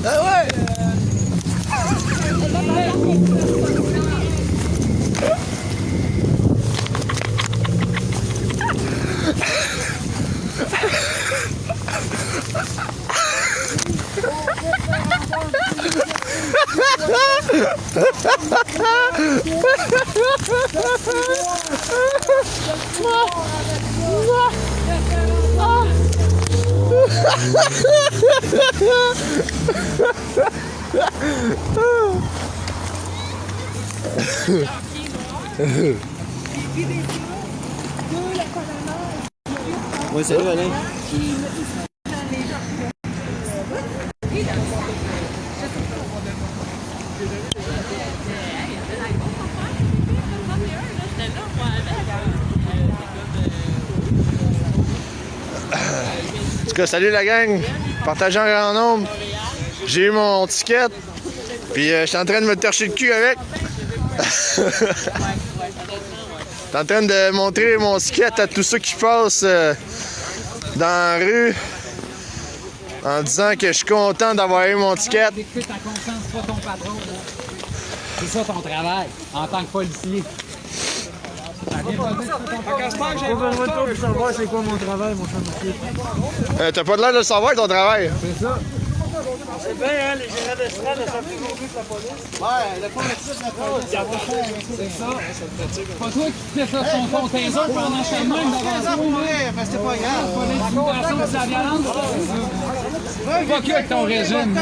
Ah ouais! Oui, salut Alain. En tout cas, salut la gang. Partagez en grand nombre. J'ai eu mon ticket. Puis je suis en train de me torcher le cul avec. Je suis en train de montrer mon ticket à tous ceux qui passent dans la rue en disant que je suis content d'avoir eu mon ticket. Écoute, ta conscience, pas ton patron. C'est ça ton travail, en tant que policier. Pas besoin de toi pour savoir c'est quoi mon travail, mon cher monsieur. T'as pas l'air de le savoir ton travail. C'est ça. C'est bien, hein, les gérants d'estrade, ça fait plus que la police. Ouais, le collectif de la police, ça va faire. C'est ça. Pas toi qui fais ça sur ton taser pendant que je même devant toi. Mais c'est pas grave. Pas l'intimidation, c'est la violence. Pas que avec ton régime.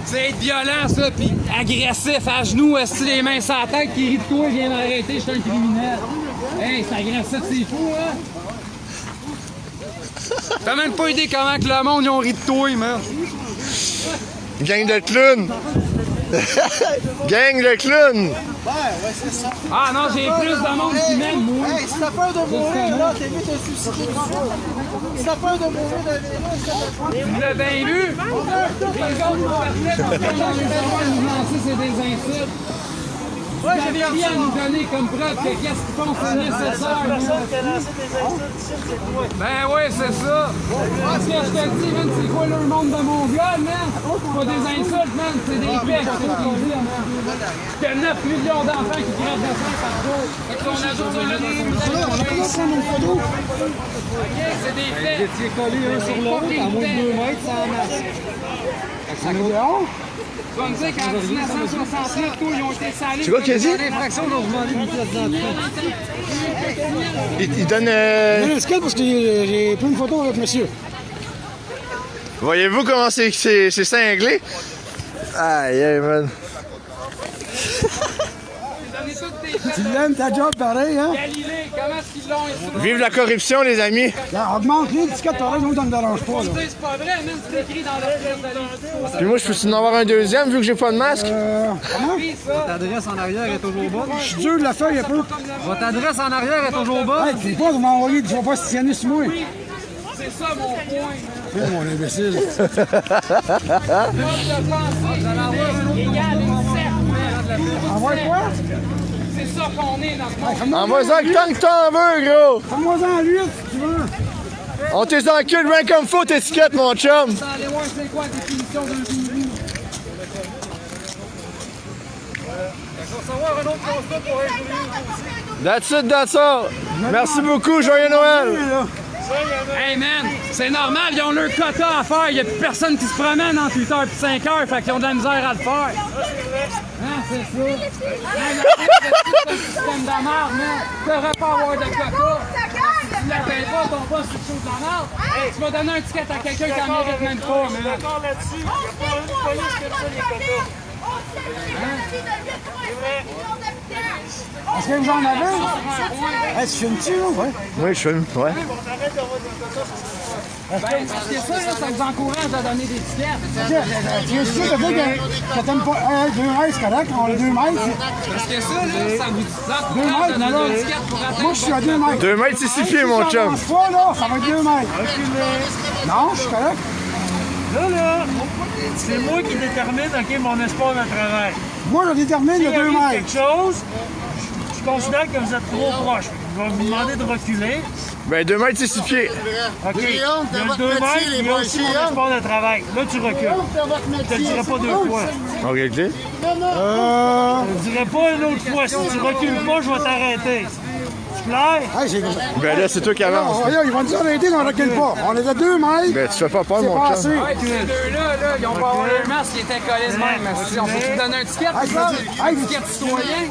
C'est être violent, ça, pis agressif, à genoux, assis les mains sur la tête, qui rit de toi, vient m'arrêter, je suis un criminel. Hey, c'est agressif, c'est fou, hein? T'as même pas idée comment que le monde, ils ont ri de toi, man. Gang de clowns. Gang de clowns. Ouais, c'est ça. Ah non, j'ai plus de monde qui m'aime, moi. Hey, si t'as peur de mourir, là, t'es mieux de te suicider. Si t'as peur de mourir, Vous l'avez bien vu? Les autres nous permettent, parce qu'on a les enfants nous lancer, c'est des insultes. Vous avez rien à nous donner comme preuve que qu'est-ce qu'ils font, c'est nécessaire. Personne qui a lancé des insultes ici, c'est toi. Ben oui, c'est ça. Parce que je te dis, man, c'est quoi le monde de mon gars, man? C'est pas des insultes, man, c'est des faits, je te dis, man. Il y a 9 millions d'enfants qui crèvent de faim par jour. Fait qu'on ajoute ça là, on OK, c'est des faits. Vous étiez collés un sur l'autre, à moins de 2 mètres, ça en marche. Ça coûte. Tu vas me dire qu'en 1969, tous, ils ont été salés. Tu vois qu'il a dit? L'infraction dont vous demandez une pièce d'identité. Il donne... Non, le skate parce que j'ai pris une photo avec monsieur. Voyez-vous comment c'est cinglé? Aïe, aïe, man. Tu l'aimes ta job pareil, hein? Galilée, comment est-ce qu'ils l'ont ici? Vive la corruption, les amis. Augmente les tickets pareil, nous, ça me dérange pas. Là. C'est pas vrai, même c'est écrit dans leur pièce de livre. Puis moi, je peux en avoir un deuxième vu que j'ai pas de masque? Votre adresse en arrière est toujours bonne. Je suis dur de la feuille un peu. Votre adresse en arrière est toujours bonne. Hey, tu sais pas, vous m'envoyez, tu vas pas stationner sur moi. C'est ça mon point. Oh, mon imbécile. Égal et certes. Envoie quoi? C'est c'est ça qu'on est dans ce monde. Envoie-en le temps que t'en veux, gros! Fais-moi-en 8 si tu veux. On t'es encule bien comme faut, t'étiquette, mon chum! Allez voir c'est quoi la définition d'un joujou. On va savoir un autre constat pour un joujou. That's it, that's all! Merci beaucoup, joyeux Noël! Hey man, c'est normal, ils ont leur quota à faire. Il n'y a plus personne qui se promène entre 8h et 5h, fait qu'ils ont de la misère à le faire. Hein, c'est ça. Hey, c'est un système de merde, man. Tu devrais pas avoir de quota. Si tu la payes pas, ton boss, c'est chaud de la merde. Hey, tu vas donner un ticket à quelqu'un qui en mérite même pas, man. Je suis d'accord là-dessus. Il n'y a pas une police qui aime ça, les quotas. Est-ce que vous en avez? Est-ce que tu filmes-tu, là? Ouais. Oui, je filme, ouais. Ben, parce que ça, là, ça vous encourage à donner des tickets. Tu es sûr de dire que t'aimes pas 2 mètres, c'est correct? On a 2 mètres. Parce que ça, là, ça vous encourage à donner des tickets pour atteindre. Moi, je suis à 2 mètres. 2 mètres, c'est 6 pieds, mon chum. Si je pas, là, ça va être 2 mètres. Non, je suis correct. Là, c'est moi qui détermine, OK, mon espace de travail. Moi, je détermine le 2 arrive mètres. quelque chose, je considère que vous êtes trop proche. Je vais vous demander de reculer. Ben, 2 mètres, c'est 6 pieds. OK, il y a 2 mètres, il y a aussi mon espace de travail. Là, tu recules. Je te le dirai pas 2 fois. OK, OK. Je te le dirai pas une autre fois. Si tu recules pas, je vais t'arrêter. C'est clair? Ben là, c'est toi qui avance. Ils vont nous arrêter, on ne recule pas. On est à 2 mètres. Ben, tu fais pas peur, mon chum. Ouais, puis ces deux-là, là, ils ont pas avoir leur masque qui était collé de même. Mais on peut-tu donner un ticket? Un ticket de citoyen?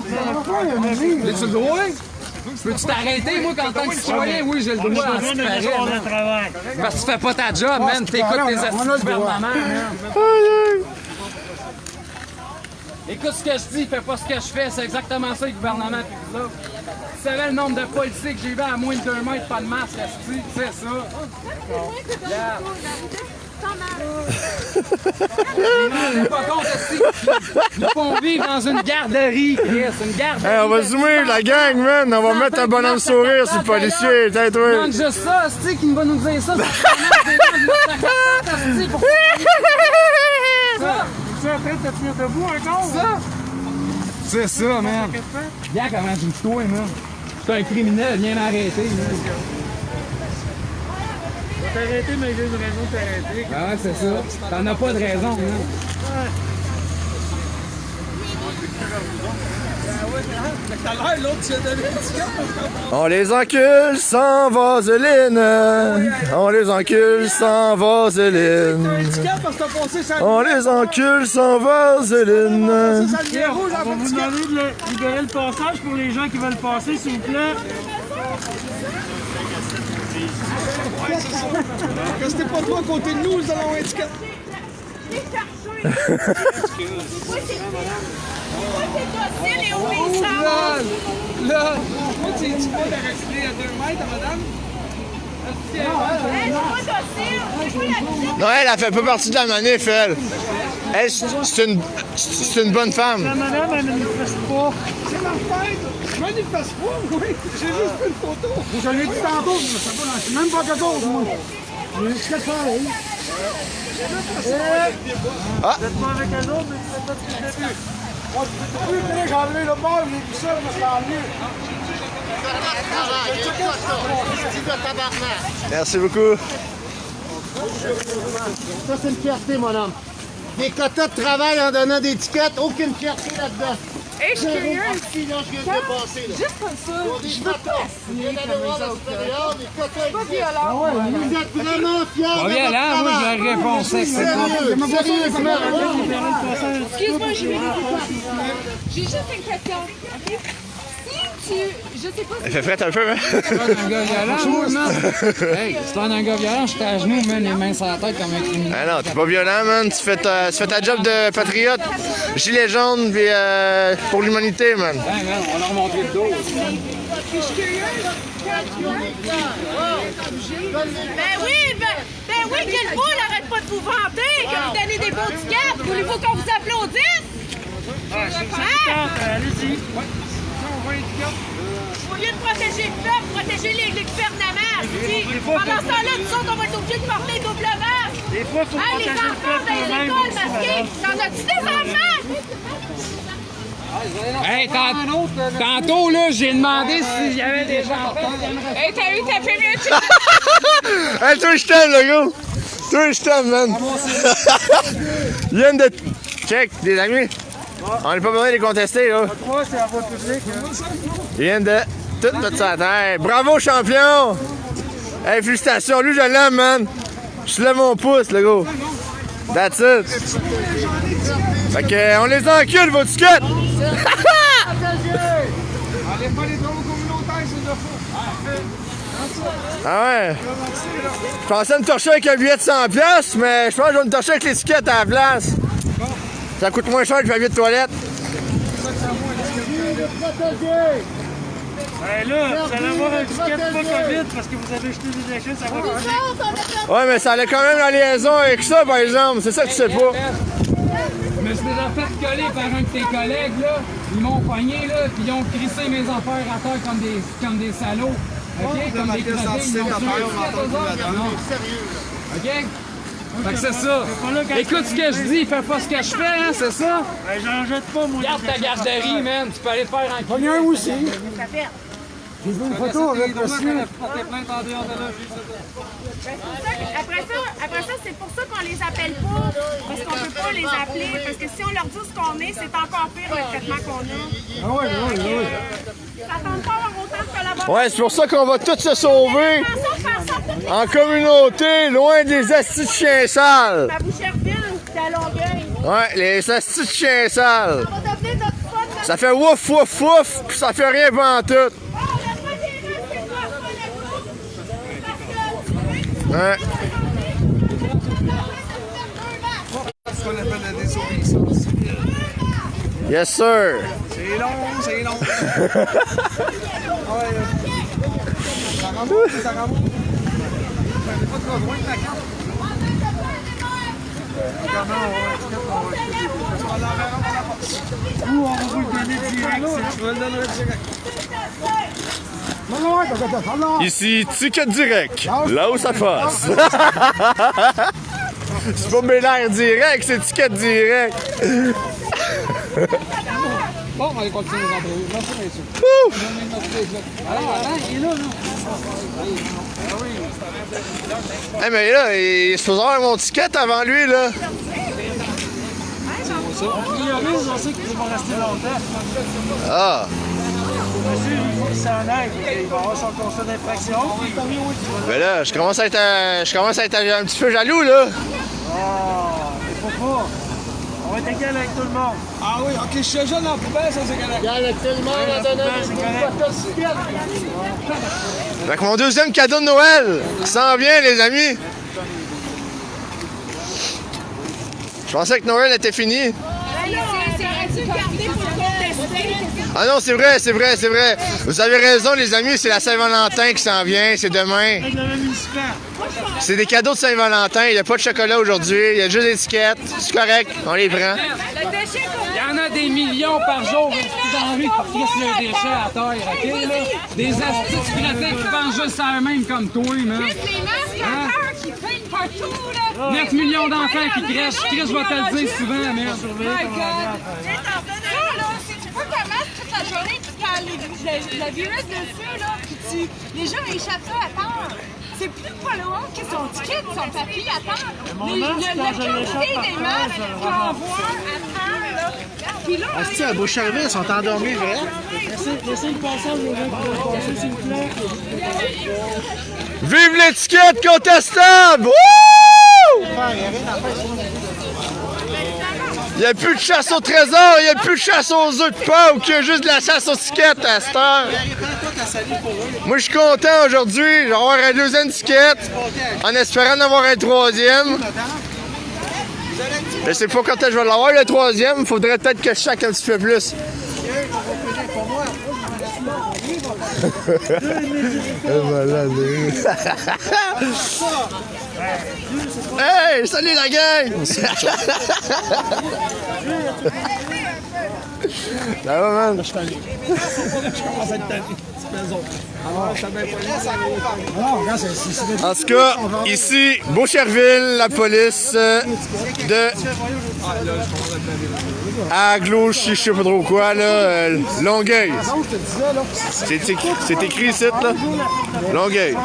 As-tu le droit? Peux-tu t'arrêter, moi, en tant que citoyen? Oui, j'ai le droit. On a besoin d'un espace de travail. Parce que tu fais pas ta job, man. T'écoutes tes astuces du gouvernement, man. Écoute ce que je dis, fais pas ce que je fais. C'est exactement ça, le gouvernement. Puis là, tu savais le nombre de policiers que j'ai vu à moins de 2 mètres, pas de masque, c'est ça. Yeah. Je me pas compte aussi. Nous pouvons vivre dans une garderie, Chris. Une garderie. Hey, on va zoomer, la gang, man. On va mettre un bonhomme sourire sur le policier. T'es toi. Non, juste ça, c'est qui va nous dire ça. Tu es en train de te tenir debout encore? Ça? C'est ça, man. Regarde comment tu me toi, man. Je suis un criminel, viens m'arrêter, man. Je vais t'arrêter, mais j'ai une raison de t'arrêter. Ah ouais, c'est ça. T'en as pas de raison, man. On les encule sans vaseline. On les encule sans vaseline. On les encule sans vaseline. On va vous demander de libérer le passage pour les gens qui veulent passer, s'il vous plaît. Restez pas trop à côté de nous, nous allons un ticket. Là, moi, tu dis pas de reculer à 2 mètres, madame? Non, elle fait pas partie de la manif, elle. Elle, c'est une bonne femme. La madame, elle ne manifeste pas. C'est ma fête. Je manifeste pas, oui. J'ai juste fait une photo. Je l'ai dit tantôt, mais ça va, je suis même pas quelque chose, moi. J'ai un ticket pareil. Ah! Vous êtes pas avec eux autres, mais vous êtes pas depuis le début. J'ai enlevé le bord, j'ai vu ça, je me suis enlevé. Merci beaucoup. Ça, c'est une fierté, mon homme. Des quotas de travail en donnant des tickets, aucune fierté là-dedans. Hey, je suis curieuse. Juste comme ça, je veux pas signer comme les autres. Pas violent. Vous êtes vraiment fiers Pas violent, moi, je vais répondre sérieusement. Excuse-moi, je vais j'ai juste une question. OK? Si tu... Je sais pas si... Elle fait frette un peu, hein? C'est pas un gars violent, moi, man. Hey, c'est pas un gars violent, j'étais à genoux, man, les mains sur la tête comme un criminel. Ah non, t'es pas violent, man. Tu fais ta job de patriote. Gilet jaune, puis pour l'humanité, man. Hey, man, on a remonté le dos. Je suis curieuse. Ben oui, quel boule, arrête pas de vous vanter, que vous donnez des beaux tickets. Voulez-vous qu'on vous applaudisse? Allez-y. Au lieu de protéger le peuple, protéger les gouvernements. Pendant ce temps-là, nous autres, on va être obligés de porter double masque. Des fois, il faut les protéger le enfants peuple dans les quand même. écoles masqués. T'en as-tu des enfants? Hey, tantôt, là, j'ai demandé s'il y avait des gens. Hey, t'as eu ta première Hey, toi, je t'aime, le gars! Toi, je t'aime, man! Ils viennent de... Check, des amis! On n'est pas besoin de les contester, là! C'est la voie publique. Ils viennent de tout mettre sur la terre. Bravo, champion! Hey, félicitations! Lui, je l'aime, man! Je lève mon pouce, le gars! That's it! Fait que, on les encule, vos tickets! Allez pas les drôles communautaires, c'est de faux. Ah ouais? Je pensais me torcher avec un billet de 100$, mais je pense que je vais me torcher avec l'étiquette à la place. Ça coûte moins cher que le billet de toilette. Ben là, vous allez avoir un ticket pas COVID parce que vous avez jeté des déchets, ça va changer. Ouais, mais ça allait quand même la liaison avec ça, par exemple. C'est ça que tu sais pas. Je me suis déjà fait coller par un de tes collègues, là. Ils m'ont pogné, là, puis ils ont crissé mes affaires à terre comme des salauds. OK? Comme des cretés, ils ont tué. OK? Fait que c'est ça. Écoute ce que je dis, fais pas ce que je fais, hein, c'est ça? Ben j'en jette pas, moi. Garde ta garderie, man. Tu peux aller te faire un Pogné un aussi. J'ai vu une photo avec le ciel. Après ça, c'est pour ça qu'on les appelle pas, parce qu'on peut pas les appeler, parce que si on leur dit ce qu'on est, c'est encore pire le traitement qu'on a. Ah oui. Ça tente pas avoir autant de collaborateurs. Ouais, c'est pour ça qu'on va tous se sauver. En communauté, loin des astis de chiens sales. À Boucherville, c'est à Longueuil. Ouais, les astis de chiens sales. Ça va devenir notre spot. Ça fait wouf, wouf, wouf, puis ça fait rien pantoute. Ouais. Ce qu'on appelle la désobéissance civile. Yes, sir. C'est long. Ça remonte. On n'est pas trop loin de la carte. Ou on va vous le donner direct. Tu vas le donner direct. Ici, ticket direct. Là où ça passe. C'est pas mélange direct, c'est ticket direct. Bon, on va aller continuer les entrevues. Merci, messieurs. Il est là, Hey, mais là, il est supposé avoir mon ticket avant lui, là. On sait qu'ils vont rester longtemps. Ah. Monsieur, il faut qu'il s'en aille. Il va avoir son constat d'infraction. Ben là, je commence à être un petit peu jaloux, là. Ah, il faut pas. On va être égal avec tout le monde. Ah oui, ok, je suis jeune en poubelle, ça c'est correct. Égal avec tout le monde, on donne Fait que mon deuxième cadeau de Noël s'en vient, les amis. Je pensais que Noël était fini. Ah non, c'est vrai. Vous avez raison, les amis, c'est la Saint-Valentin qui s'en vient, c'est demain. C'est des cadeaux de Saint-Valentin, il n'y a pas de chocolat aujourd'hui, il y a juste des étiquettes. C'est correct, on les prend. Il y en a des millions par jour qui ont envie de crissent leurs déchets à terre, OK, là? Des astuces crétins qui pensent juste à eux-mêmes comme toi, man. Les masques à terre qui peignent partout, là. 9 millions d'enfants qui crèchent. Chris, je vais te le dire souvent, merde. My God! Ça, là, tu peux te masque toute la journée, puis quand le virus dessus, là, puis les gens échappent ça à terre. C'est plus pas loin que son ticket, son papier à terre. La quantité des masques qu'on voit à terre, là. Puis là, à Boucherville, ils sont endormis, vrai? Laissez le passage aux gens qui veulent passer, s'il vous plaît. Vive l'étiquette contestable! Wouh! Il n'y a plus de chasse au trésor, il n'y a plus de chasse aux œufs de Pâques, il y a juste de la chasse aux tickets à cette heure. Moi, je suis content aujourd'hui. Je vais avoir un deuxième ticket en espérant en avoir un troisième. Je sais pas quand je vais l'avoir, le troisième. Il faudrait peut-être que je chaque un petit peu plus. Hey, salut la gang! Ça va, man? Je commence à être tanné. En tout cas, ici, Beaucherville, la police de Aglo, je sais pas trop quoi, là, Longueuil. C'est écrit ici, là. Longueuil.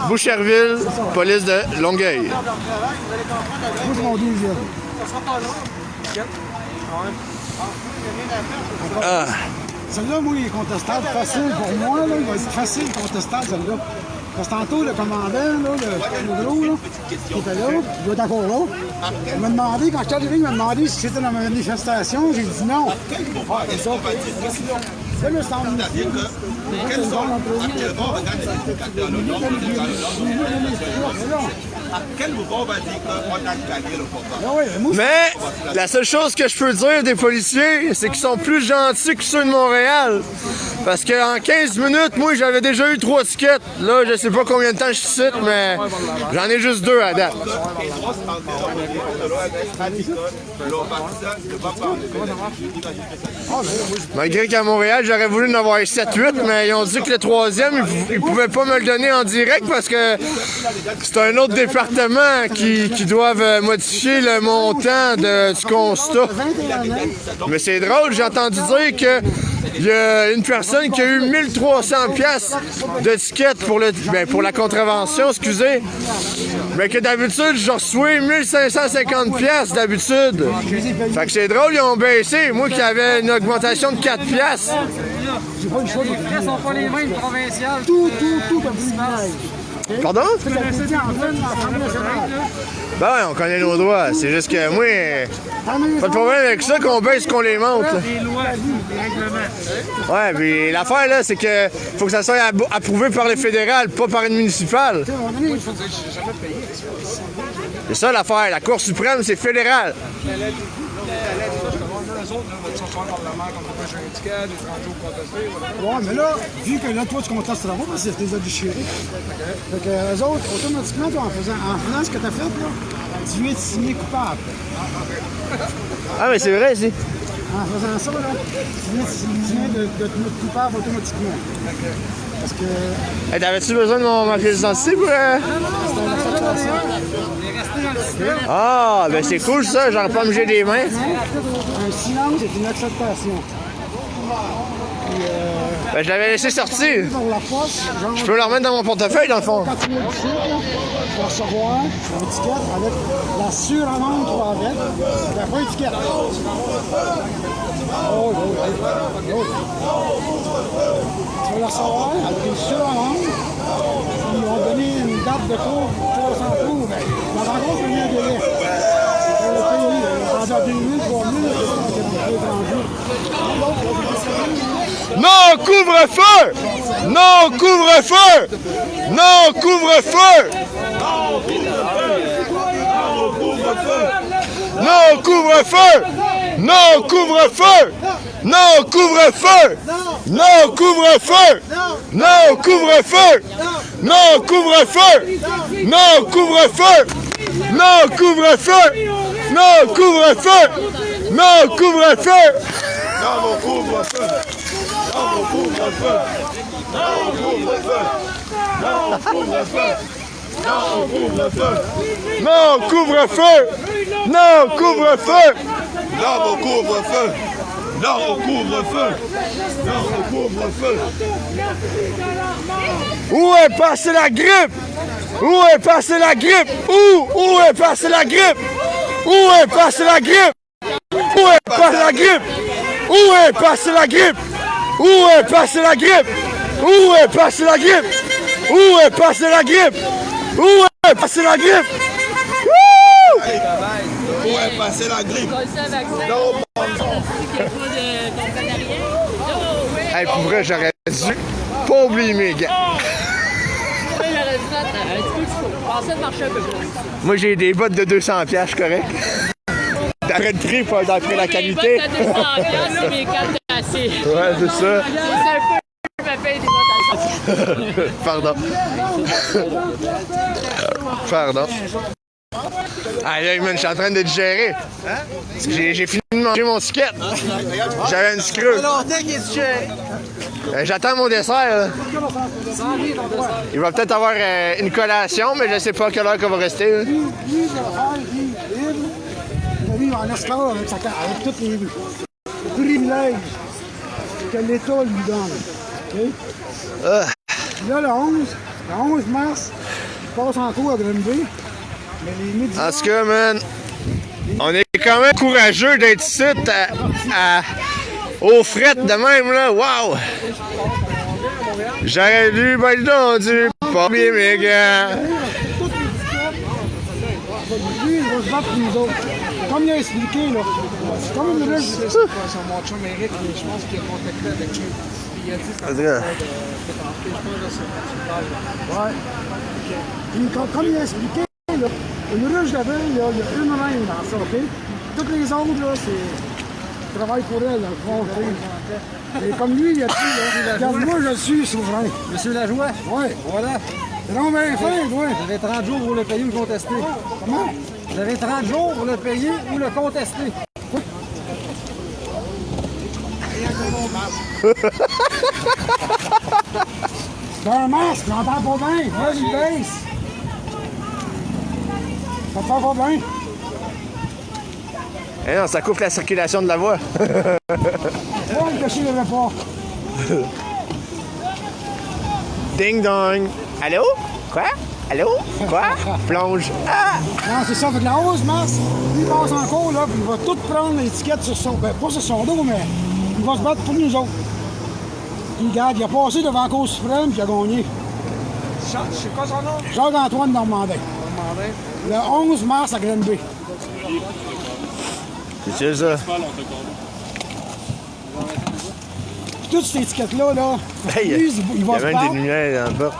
Beaucherville, police de Longueuil. Ah. Celle-là, moi, il est contestable, facile pour moi, là, il va être facile contestable, celle-là. Parce que tantôt, le commandant, là, le gros, là, qui était là, il doit être encore là. Il m'a demandé, quand je suis arrivé, il m'a demandé si c'était dans ma manifestation. J'ai dit non. C'est ça. C'est le stand. C'est-à-dire que, quelle sorte, à quel moment on va dire qu'on a gagné le combat? Mais la seule chose que je peux dire des policiers, c'est qu'ils sont plus gentils que ceux de Montréal. Parce qu'en 15 minutes, moi, j'avais déjà eu 3 tickets. Là, je sais pas combien de temps je cite, mais j'en ai juste 2 à date. Malgré qu'à Montréal, j'aurais voulu en avoir 7-8, mais ils ont dit que le 3e, ils pouvaient pas me le donner en direct parce que c'est un autre département qui doivent modifier le montant du constat. Mais c'est drôle, j'ai entendu dire que il y a une personne qui a eu 1300 pièces de tickets pour la contravention, excusez. Mais que d'habitude, je reçois 1550 pièces d'habitude. Fait que c'est drôle, ils ont baissé. Moi qui avais une augmentation de 4 pièces. J'ai pas le choix. Les frais sont pas les mêmes provinciales. Tout a plus Pardon? C'est la CDI en pleine l'Assemblée nationale. Ben ouais, on connaît nos droits. C'est juste que moi, pas de problème avec ça qu'on baisse qu'on les monte. Là. Les lois, les règlements. Ouais, puis l'affaire là, c'est que faut que ça soit approuvé par le fédéral, pas par une municipale. C'est ça l'affaire. La Cour suprême, c'est fédéral. Ouais, mais là, vu que là, toi, tu contestes le travaux, parce que tu les as déchirés. Fait que eux autres, automatiquement, toi, en faisant ce que tu as fait, là, tu viens de signer coupable. Ah, mais c'est vrai, c'est. En faisant ça, là, tu viens de te mettre coupable automatiquement. Parce que. Hey, t'avais-tu besoin de ma pièce d'identité pour. Ah, ben c'est cool ça, j'aurais pas mangé des mains. Un silence est une acceptation. Ben je l'avais laissé sortir. Je peux le remettre dans mon portefeuille dans le fond. Quand tu viens ici, tu vas recevoir une étiquette avec la suramende qui va avec. La vraie étiquette. Tu vas la recevoir avec une suramende. Ils vont donner une date de cours pour 300 cours. La rencontre est bien délai. Le pays, on est rendu à 2000, 3000, Non, couvre-feu! Non, couvre-feu! Non, couvre-feu! Non, couvre-feu! Non, couvre-feu! Non, couvre-feu! Non, couvre-feu! Non, couvre-feu! Non, couvre-feu! Non, couvre-feu! Non, couvre-feu! Non, couvre-feu! Non, couvre-feu! Non, mon couvre-feu! Non, mon couvre-feu! Non, mon couvre-feu! Non, mon couvre-feu! Non, couvre-feu! Non, couvre-feu! Non, couvre-feu! Non, mon couvre-feu! Non, mon couvre-feu! Non, mon couvre-feu! Où est passée la grippe? Où est passée la grippe? Où est passée la grippe? Où est passée la grippe? Où est passée la grippe? Où est passée la grippe? Où est passée la grippe? Où est passée la grippe? Où est passée la grippe? Où est passée la grippe? Où est passée la grippe? Hey, pour vrai, j'aurais dû pas oublier mes gants. Moi, j'ai des bottes de 200$, je suis correct. D'arrêt de prix pour d'après la qualité. Des bottes de 200$, mais quand t'es assis. Ouais, c'est ça. Je me paye des bottes à Pardon. Pardon. Ah là, man, je suis en train de digérer. J'ai fini de manger mon ticket. J'avais un petit creux. J'attends mon dessert. Là. Il va peut-être avoir une collation, mais je sais pas à quelle heure qu'on va rester. Là. Lui, il va faire, il va vivre en esclave avec tous les privilèges que l'État lui donne. Okay? Là, le 11 mars, il passe en cours à Granby. Mais les médias... En tout cas, man, on est quand même courageux d'être ici aux frettes de même, là. Wow! J'aurais dû dû pas bien mes gars. Lui, il va se battre pour nous autres. Comme il a expliqué, là. C'est comme une règle. C'est son mon chum Eric, je pense qu'il a contacté avec lui. Il a dit que ça Ouais. Comme il a expliqué, là, une ruche d'avant, il y a une reine dans ça, OK? Toutes les autres, là, c'est... travail pour elle, là, fond, et comme lui, il a dit, là, regarde, moi, je suis souverain. Monsieur Lajoie? Oui. Voilà. C'est donc bien fait, oui. Vous avez 30 jours pour le payer ou le contester. Comment? Vous avez 30 jours pour le payer ou le contester. C'est un masque, j'entends pas bien. Vas-y, baisse. Ça te fait pas bien. Eh non, ça coupe la circulation de la voie. Ouais, le cachet ne veut pas. Ding dong. Allô? Quoi? Allô? Quoi? Plonge. Ah! Non, c'est ça. Fait que la 11 mars, lui, il passe en cours, là, puis il va tout prendre l'étiquette sur son... Ben, pas sur son dos, mais il va se battre pour nous autres. Puis, regarde, il a passé devant la Cour suprême, puis il a gagné. C'est quoi son nom? Jacques-Antoine Normandin. Le 11 mars à Granby. C'est ça. Puis toutes ces étiquettes-là, là, Hey, lui, il va y a se même battre. des lumières dans le bas.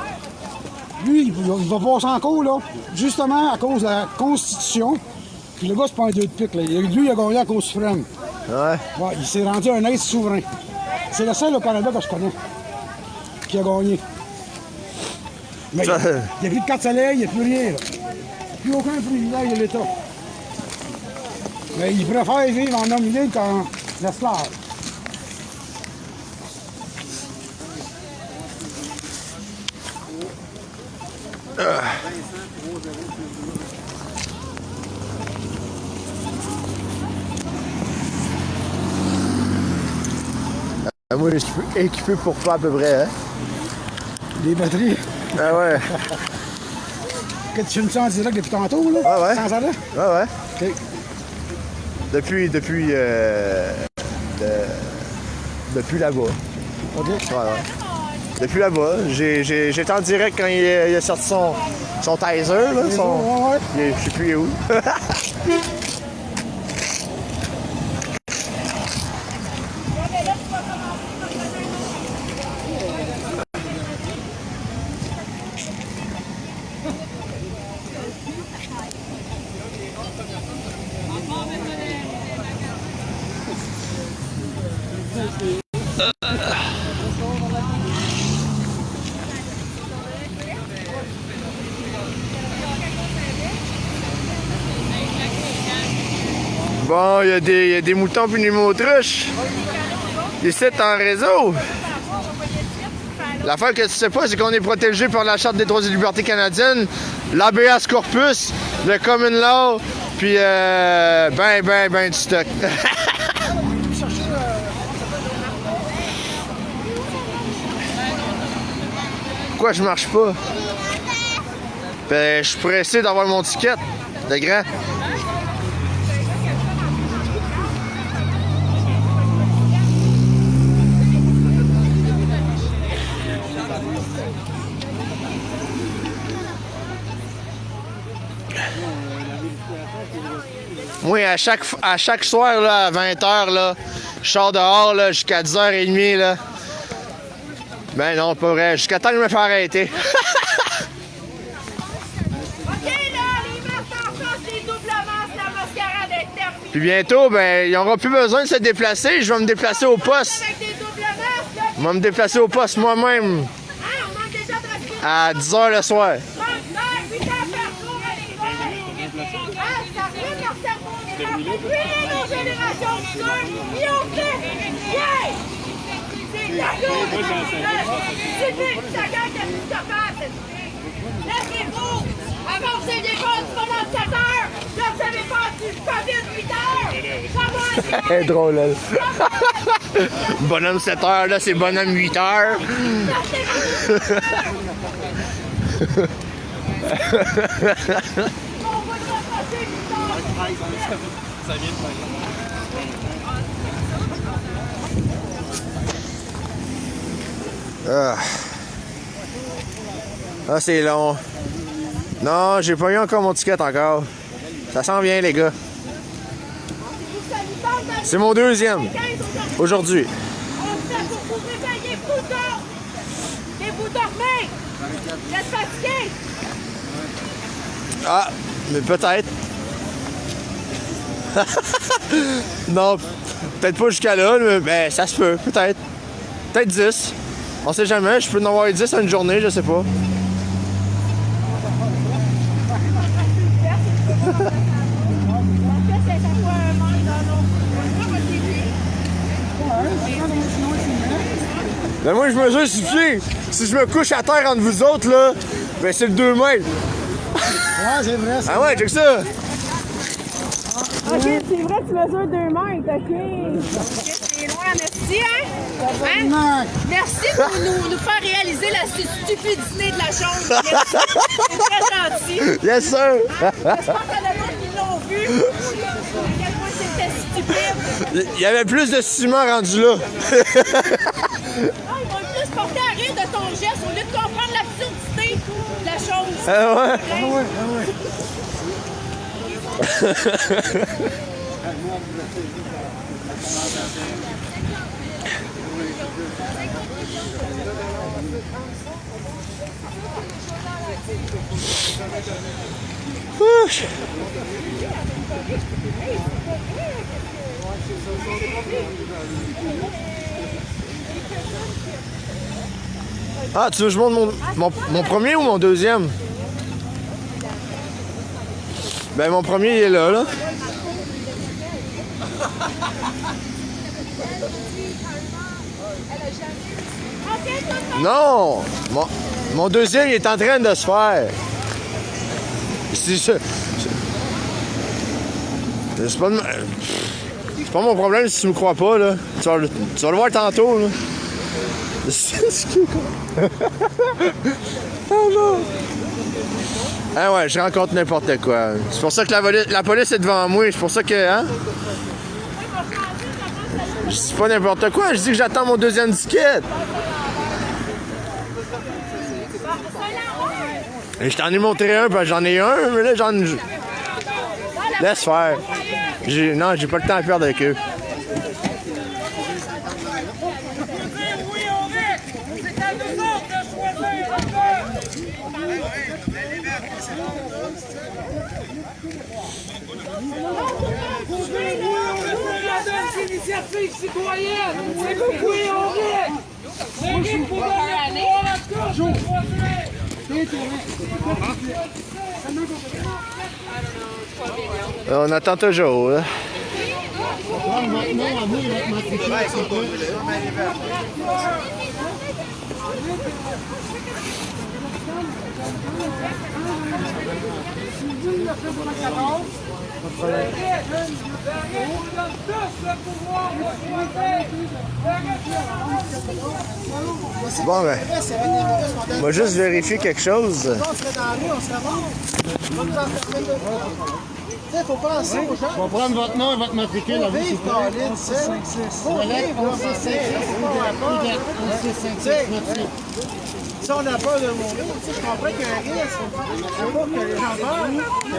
Lui, il va passer en cours, là, justement à cause de la Constitution. Puis le gars, c'est pas un deux de pique, là. Lui, il a gagné à la Cour suprême. Ouais. Ouais, il s'est rendu un être souverain. C'est le seul au Canada que je connais qui a gagné. Mais Ça... il n'y a plus de carte soleil, il n'y a plus rien, là. Plus aucun privilège de l'État. Mais il préfère vivre en homme libre qu'en esclave. Moi, je suis équipé pour pas à peu près, hein? Des batteries. Ah ouais. Que tu filmes ça en direct depuis tantôt, là? Ah ouais. Sans arrêt? Ouais, ouais. OK. Depuis là-bas. OK. Ouais, ouais. Depuis là-bas. J'étais en direct quand il a sorti son taser, là. Ouais, ouais. Je sais plus où. Bon, il y a des moutons puis des moutruches. Ici, en réseau. L'affaire que tu sais pas, c'est qu'on est protégé par la Charte des droits et libertés canadiennes, l'habeas corpus, le common law, puis ben du stock. Pourquoi je marche pas? Ben, je suis pressé d'avoir mon ticket de grand. Moi, à chaque soir, là, à 20h, là, je sors dehors là, jusqu'à 10h30. Là. Ben non, pas vrai. Jusqu'à temps de me faire arrêter. Puis bientôt, ben, ils n'auront plus besoin de se déplacer. Je vais me déplacer au poste. Je vais me déplacer au poste moi-même. À 10h le soir. sûr, ils ont fait. Yeah! C'est la gueule! C'est lui, ta gueule qui est plus capable! Laissez-vous! Avant, vous aviez pas du pendant 7 heures! Là, vous avez pas du COVID 8 heures! Comment? C'est drôle, elle. Bonhomme 7 heures, là, c'est bonhomme 8 heures. Ça vient de Ah, c'est long. Non, j'ai pas eu encore mon ticket encore. Ça s'en vient, les gars. C'est mon deuxième. Aujourd'hui. Vous réveillez, vous dormez! Et vous dormez! Vous êtes fatigué! Ah, mais peut-être. Non, peut-être pas jusqu'à là, mais ben, ça se peut, peut-être. Peut-être 10. On sait jamais, je peux en avoir 10 en une journée, je sais pas. Ben moi, je mesure suffit. Si je me couche à terre entre vous autres, là, ben c'est le 2 mètres. Ouais, c'est vrai. Ah ouais, check ça. Ok, c'est vrai, tu mesures 2 mètres, ok. C'est loin, merci, hein? Merci de nous faire réaliser la stupidité de la chose. Merci. C'est très gentil. Yes, sir. J'espère qu'il y en a d'autres qui l'ont vu. À quel point c'était stupide. Il y avait plus de ciment rendu là. Ah, ils vont plus porter à rire de ton geste au lieu de comprendre l'absurdité de la chose. Ah ouais? Ah ouais, ah ouais. Ah, tu veux que je montre mon premier ou mon deuxième? Ben, mon premier, il est là, là. Non! Mon deuxième, il est en train de se faire. C'est pas mon problème si tu me crois pas, là. Tu vas le voir tantôt, là. Ah ouais, je rencontre n'importe quoi. C'est pour ça que la police est devant moi. C'est pour ça que, hein? Je dis pas n'importe quoi. Je dis que j'attends mon deuxième ticket. Et je t'en ai montré un, parce que j'en ai un, mais là, laisse faire. Non, j'ai pas le temps à perdre avec eux. Initiative citoyenne, c'est beaucoup et on rit. C'est qui pour donner On attend toujours, là. Bon, ben, on va juste vérifier quelque chose. Il faut penser aux gens. On va prendre votre nom et votre matricule à vous, s'il vous plaît. Si on n'a pas de mourir, je comprends qu'il y a un risque. Je veux pas que les gens meurent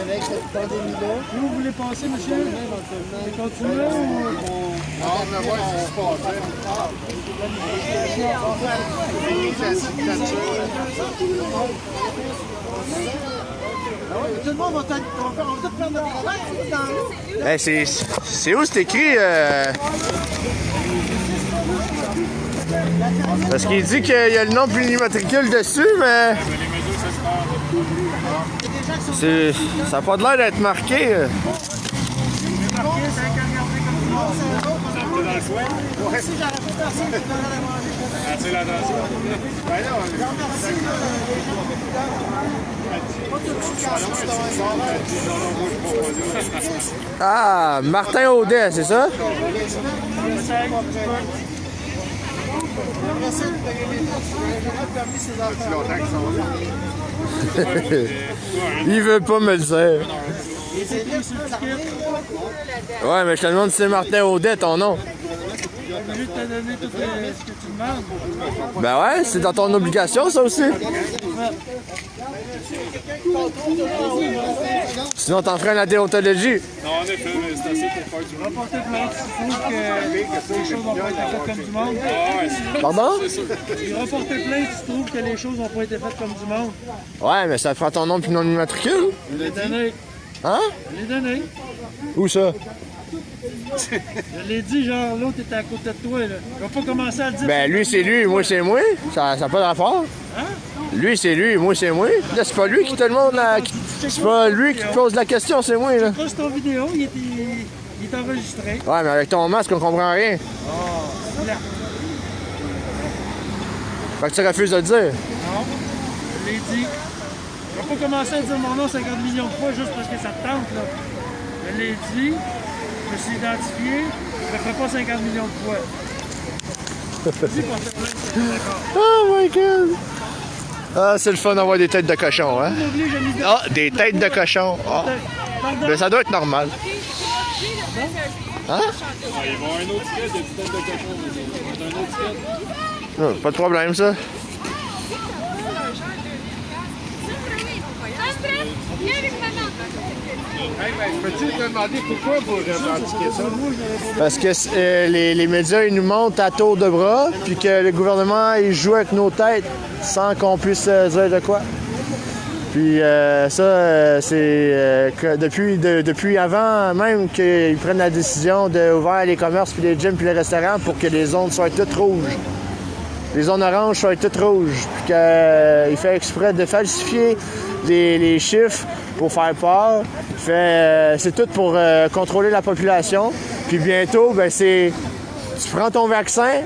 avec cette pandémie-là. Vous voulez passer, monsieur? Continuez ou... On va voir ce qui se Tout le monde va tout prendre notre travail. Hey, c'est où c'est écrit? Parce qu'il dit qu'il y a le nom plurimatricule dessus, mais... Ça n'a pas l'air d'être marqué. Si j'aurais pas personne qui donnerait à manger. Attire l'attention. Ben non, Ah, Martin Audet, c'est ça? Il veut pas me le dire. Ouais, mais je te demande si c'est Martin Audet, ton nom. Je vais te donner tout ce que tu demandes. Ben ouais, c'est dans ton obligation, ça aussi. Sinon, t'en ferais la déontologie. non, en effet, mais c'est assez pour faire du monde. Reporter plainte s'il trouve que les choses n'ont pas été faites comme du monde. Pardon? Reporter plainte s'il trouve que les choses n'ont pas été faites comme du monde. Ouais, mais ça te prend ton nom puis non immatricule. Je l'ai donné. Hein? Je l'ai donné. Où ça? Je l'ai dit, genre, l'autre était à côté de toi, là. Il va pas commencer à le dire. Ben, lui, c'est lui, moi, c'est moi. Ça n'a pas de rapport. Hein? Lui, c'est lui, moi, c'est moi. Là, c'est pas lui qui te demande la... C'est pas lui qui te pose la question, c'est moi, là. C'est ton vidéo, il est enregistré. Ouais, mais avec ton masque, on comprend rien. Oh, là. Fait que tu refuses de le dire. Non, je l'ai dit. Je vais pas commencer à dire mon nom 50 millions de fois juste parce que ça te tente, là. Je l'ai dit, je me suis identifié, je le ferai pas 50 millions de fois. Dis qu'on te plaint, c'est d'accord. Oh my god! Ah, c'est le fun d'avoir des têtes de cochon, hein? Ah, des têtes de cochon. Ah. Ben, ça doit être normal. Hein? Ah, ils vont un autre ticket, des petites têtes de cochon. Ils vont un autre ticket. Non, pas de problème, ça. Peux-tu te demander pourquoi vous revendiquez ça? Parce que les médias, ils nous montent à tour de bras, puis que le gouvernement, il joue avec nos têtes sans qu'on puisse dire de quoi. Puis c'est que depuis avant même qu'ils prennent la décision d'ouvrir les commerces, puis les gyms, puis les restaurants pour que les zones soient toutes rouges. Les zones oranges soient toutes rouges. Puis qu'il fait exprès de falsifier les chiffres pour faire peur. C'est tout pour contrôler la population. Puis bientôt, ben c'est tu prends ton vaccin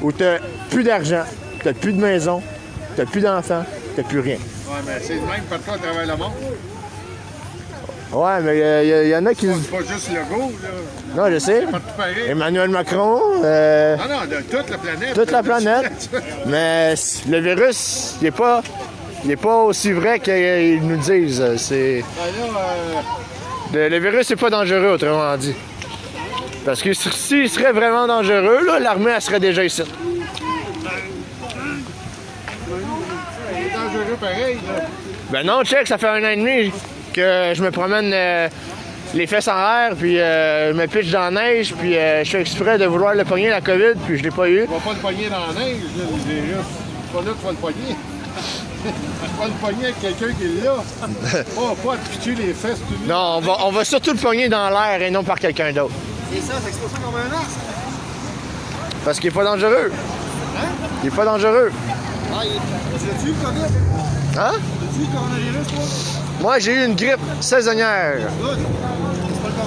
ou t'as plus d'argent, t'as plus de maison, t'as plus d'enfants, t'as plus rien. Ouais, mais c'est le même pas de cas à travers le monde. Ouais, mais il y en a qui... C'est pas juste Legault, là. Non, je sais. C'est pas tout pareil. Emmanuel Macron. Non, de toute la planète. Toute la planète. Mais le virus, il est pas aussi vrai qu'ils nous disent. C'est... Le virus n'est pas dangereux, autrement dit. Parce que s'il serait vraiment dangereux, là, l'armée, elle serait déjà ici. C'est dangereux pareil, là. Ben non, check, ça fait 1 an et demi que je me promène les fesses en l'air, puis je me pitche dans la neige, puis je fais exprès de vouloir le pogner, la COVID, puis je l'ai pas eu. Tu vas pas le pogner dans la neige, là, le virus. C'est pas là que tu vas le pogner. Tu vas le pogner avec quelqu'un qui est là. Pas te pitcher les fesses tout nu. Non, on va surtout le pogner dans l'air et non par quelqu'un d'autre. C'est ça, c'est pour ça qu'on met un masque. Parce qu'il est pas dangereux. Hein? Il est pas dangereux. Ah, tu l'as-tu le COVID? Hein? As-tu le coronavirus, toi? Moi, j'ai eu une grippe saisonnière.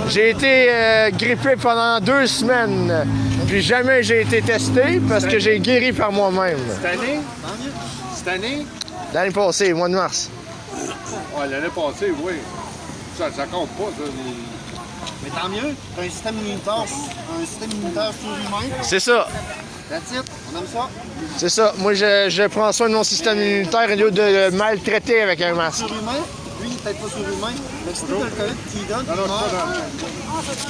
J'ai été grippé pendant 2 semaines. Puis jamais j'ai été testé parce que j'ai guéri par moi-même. Cette année? Cette année? L'année passée, au mois de mars. Ouais, l'année passée, oui. Ça compte pas, ça. Mais tant mieux, t'as un système immunitaire surhumain. C'est ça. That's it, on aime ça. C'est ça. Moi, je prends soin de mon système immunitaire au lieu de le maltraiter avec un masque. Surhumain, lui, il est peut-être pas surhumain, mais si t'as le COVID, tu lui donnes,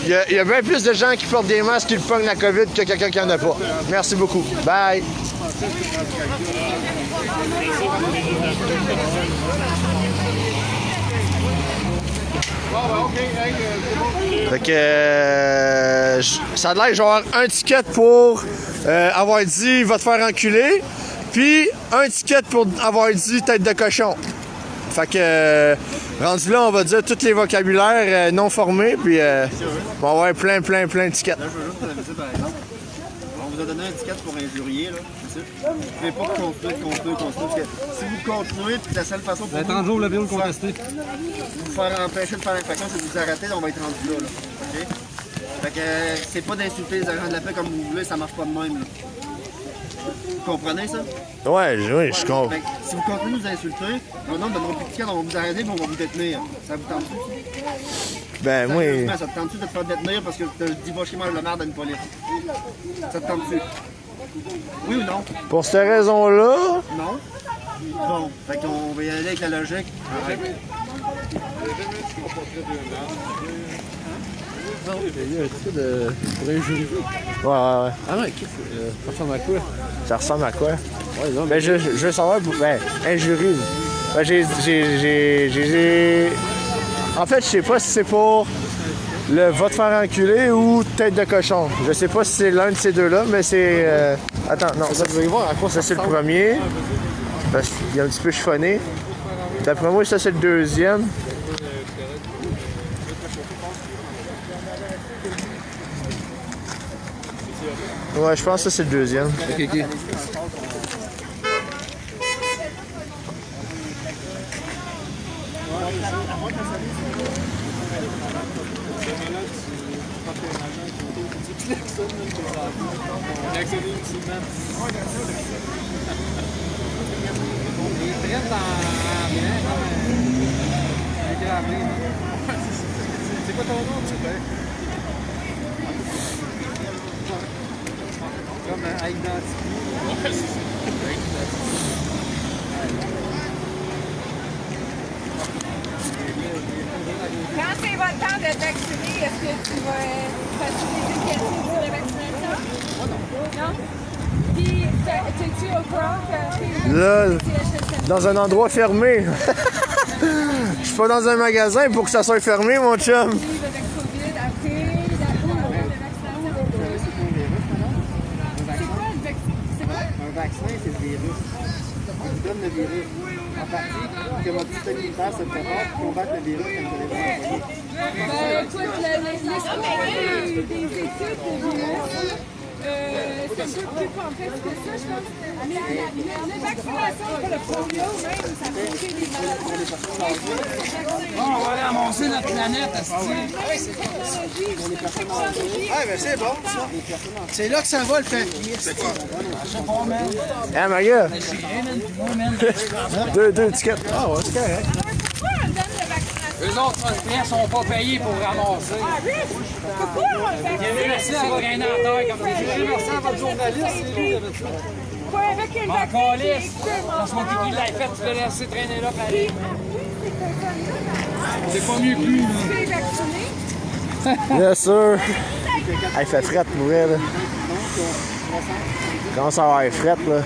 tu Il y a bien plus de gens qui portent des masques qui le pognent la COVID que quelqu'un qui en a pas. Merci beaucoup. Bye. Fait que ça a l'air que je vais avoir un ticket pour avoir dit va te faire enculer, puis un ticket pour avoir dit tête de cochon. Fait que rendu là, on va dire tous les vocabulaires non formés, puis on va avoir plein de tickets. Là, je veux juste te dire, par exemple, on vous a donné un ticket pour injurier, là, c'est ça? Vous ne pouvez pas continuer, parce que si vous continuez, puis la seule façon pour vous... 30 jours, le bureau contesté. Vous faire empêcher de faire l'infraction, c'est de vous arrêter, on va être rendu là, OK? Fait que c'est pas d'insulter les agents de la paix comme vous voulez, ça marche pas de même. Là. Vous comprenez ça? Ouais, oui, je comprends. Fait que si vous continuez de nous insulter, on ne donnera plus de tickets, on va vous arrêter et on va vous détenir. Ça vous tente-tu? Ben, moi. Ça te tente-tu de te faire détenir parce que tu as dit va mal de merde à une police? Ça te tente-tu? Oui ou non? Pour cette raison-là? Non. Bon, fait qu'on va y aller avec la logique. Arrête. Pour un jury. Ouais. Ah ouais, ça ressemble à quoi? Ça ressemble à quoi? Ouais, non, ben, je veux savoir, ben, un jury. Ben, en fait, je sais pas si c'est pour le va te faire enculer ou tête de cochon. Je sais pas si c'est l'un de ces deux-là, mais c'est... Attends, non, ça, vous allez voir à quoi ça c'est le premier. Parce qu'il est un petit peu chiffonné. D'après moi, ça c'est le deuxième. Ouais, je pense que ça c'est le deuxième. Ok. C'est quoi ton nom, tu sais? Comme à identifier. Quand c'est votre temps de vacciner, est-ce que tu vas faciliter le quartier sur la vaccination? Non. Puis, es-tu au courant que Là, dans un endroit fermé. Je suis pas dans un magasin pour que ça soit fermé, mon chum. Un vaccin, c'est le virus. On vous donne le virus. En partie, que votre système immunitaire se prépare pour combattre le virus comme vous l'avez envoyé. Écoute, l'espoir des études de virus, c'est un peu plus complexe que ça, je pense. Mais la vaccination pour le polio, même, ça fait des maladies. On va aller amoncer notre planète, Ben c'est bon, ça. C'est là que ça va, le fait. C'est quoi? Je sais pas, man. Ah, ma gueule. Deux tickets. Ah ouais, c'est correct. Eux autres, ils sont pas payés pour ramasser. Ah oui? Pourquoi on le fait? Il y a merci à vos gagnateurs comme des merci à votre journaliste, c'est lui qui avait ça. Quoi, avec une encore lisse. Parce qu'on dit qu'il l'a fait, tu l'as laissé traîner là, pareil. C'est pas mieux que lui. Tu es vacciné? Bien sûr. Il fait frette pour elle. Là. Comment ça va être frette, là?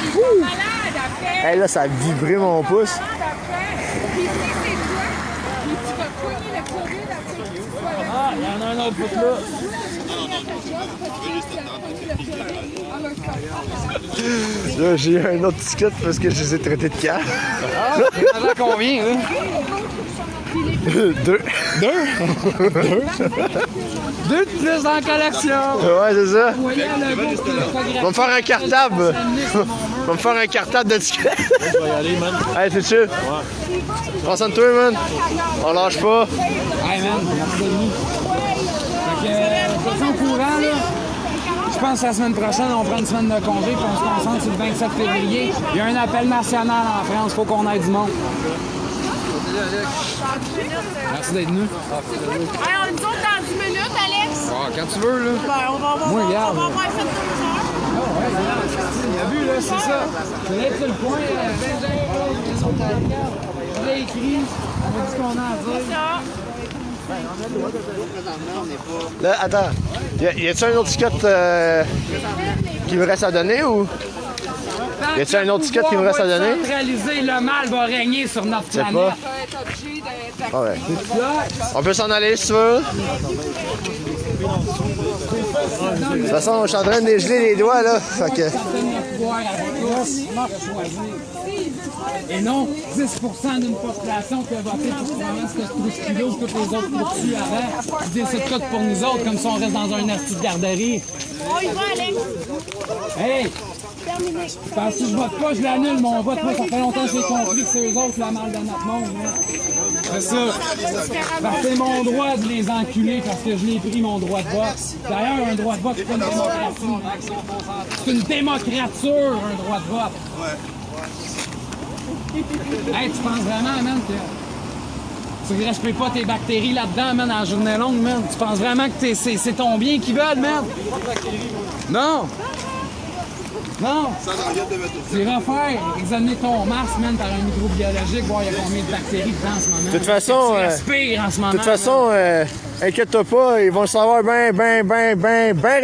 Ils sont malades après. Hey, là, ça a vibré mon pouce. Puis si c'est toi, puis tu vas cogner le COVID après que tu sois Ah, il y en a un autre bout là. Là, j'ai eu un autre ticket parce que je les ai traités de cave. Ah, il y en a combien, là? Deux. Deux de plus dans la collection. Ouais, c'est ça. Vous voyez le beau On va me faire un cartable. On va me faire un cartable de tickets. Je vais y aller, man. Hey, c'est sûr? Ouais. Prends soin de toi, man. On lâche pas. Hey, man, merci de nous. Fait que, je suis au courant, là. Je pense que la semaine prochaine, on prend une semaine de congé puis on se concentre sur le 27 février. Il y a un appel national en France, il faut qu'on aille du monde. Merci d'être venu. Hey, on nous autres dans 10 minutes, Alex. Ah, quand tu veux, là. Ben, on va avoir, Moi, regarde. on va avoir fait 2 heures. Ah ouais, il a vu, là, c'est ça. Je l'ai sur le point, je l'ai écrit, on a dit qu'on a à dire. Là, attends. Y a-t-il un autre ticket qui me reste à donner ou? Y a-t-il un autre ticket qui me reste à donner? Centraliser, le mal va régner sur notre Je sais planète. pas. Ah ouais. On peut s'en aller si tu veux. De toute façon, je suis en train de dégeler les doigts là. Fait que... Et non 10% d'une population qui a voté pour ce Trustilo ou tous les autres poursuis avant. Ils décident tout pour nous autres, comme si on reste dans un asti de garderie. On y va, Alex. Hey! Parce que je vote pas, je l'annule mon vote. Moi, ça fait longtemps que j'ai compris que c'est eux autres la mal de notre monde. Hein. C'est ça. Parce que c'est mon droit de les enculer parce que je l'ai pris mon droit de vote. D'ailleurs, un droit de vote, c'est pas une démocratie. C'est une démocrature, un droit de vote. Hey, tu penses vraiment, man, que tu respectes pas tes bactéries là-dedans, man, en journée longue, man? Tu penses vraiment que c'est ton bien qu'ils veulent, man? Non! Non! Tu iras faire examiner ton masque, man, par un microbiologique, voir il y a combien de bactéries dedans en ce moment. De toute façon, Tu respires en ce moment. de toute façon, inquiète-toi pas, ils vont le savoir bien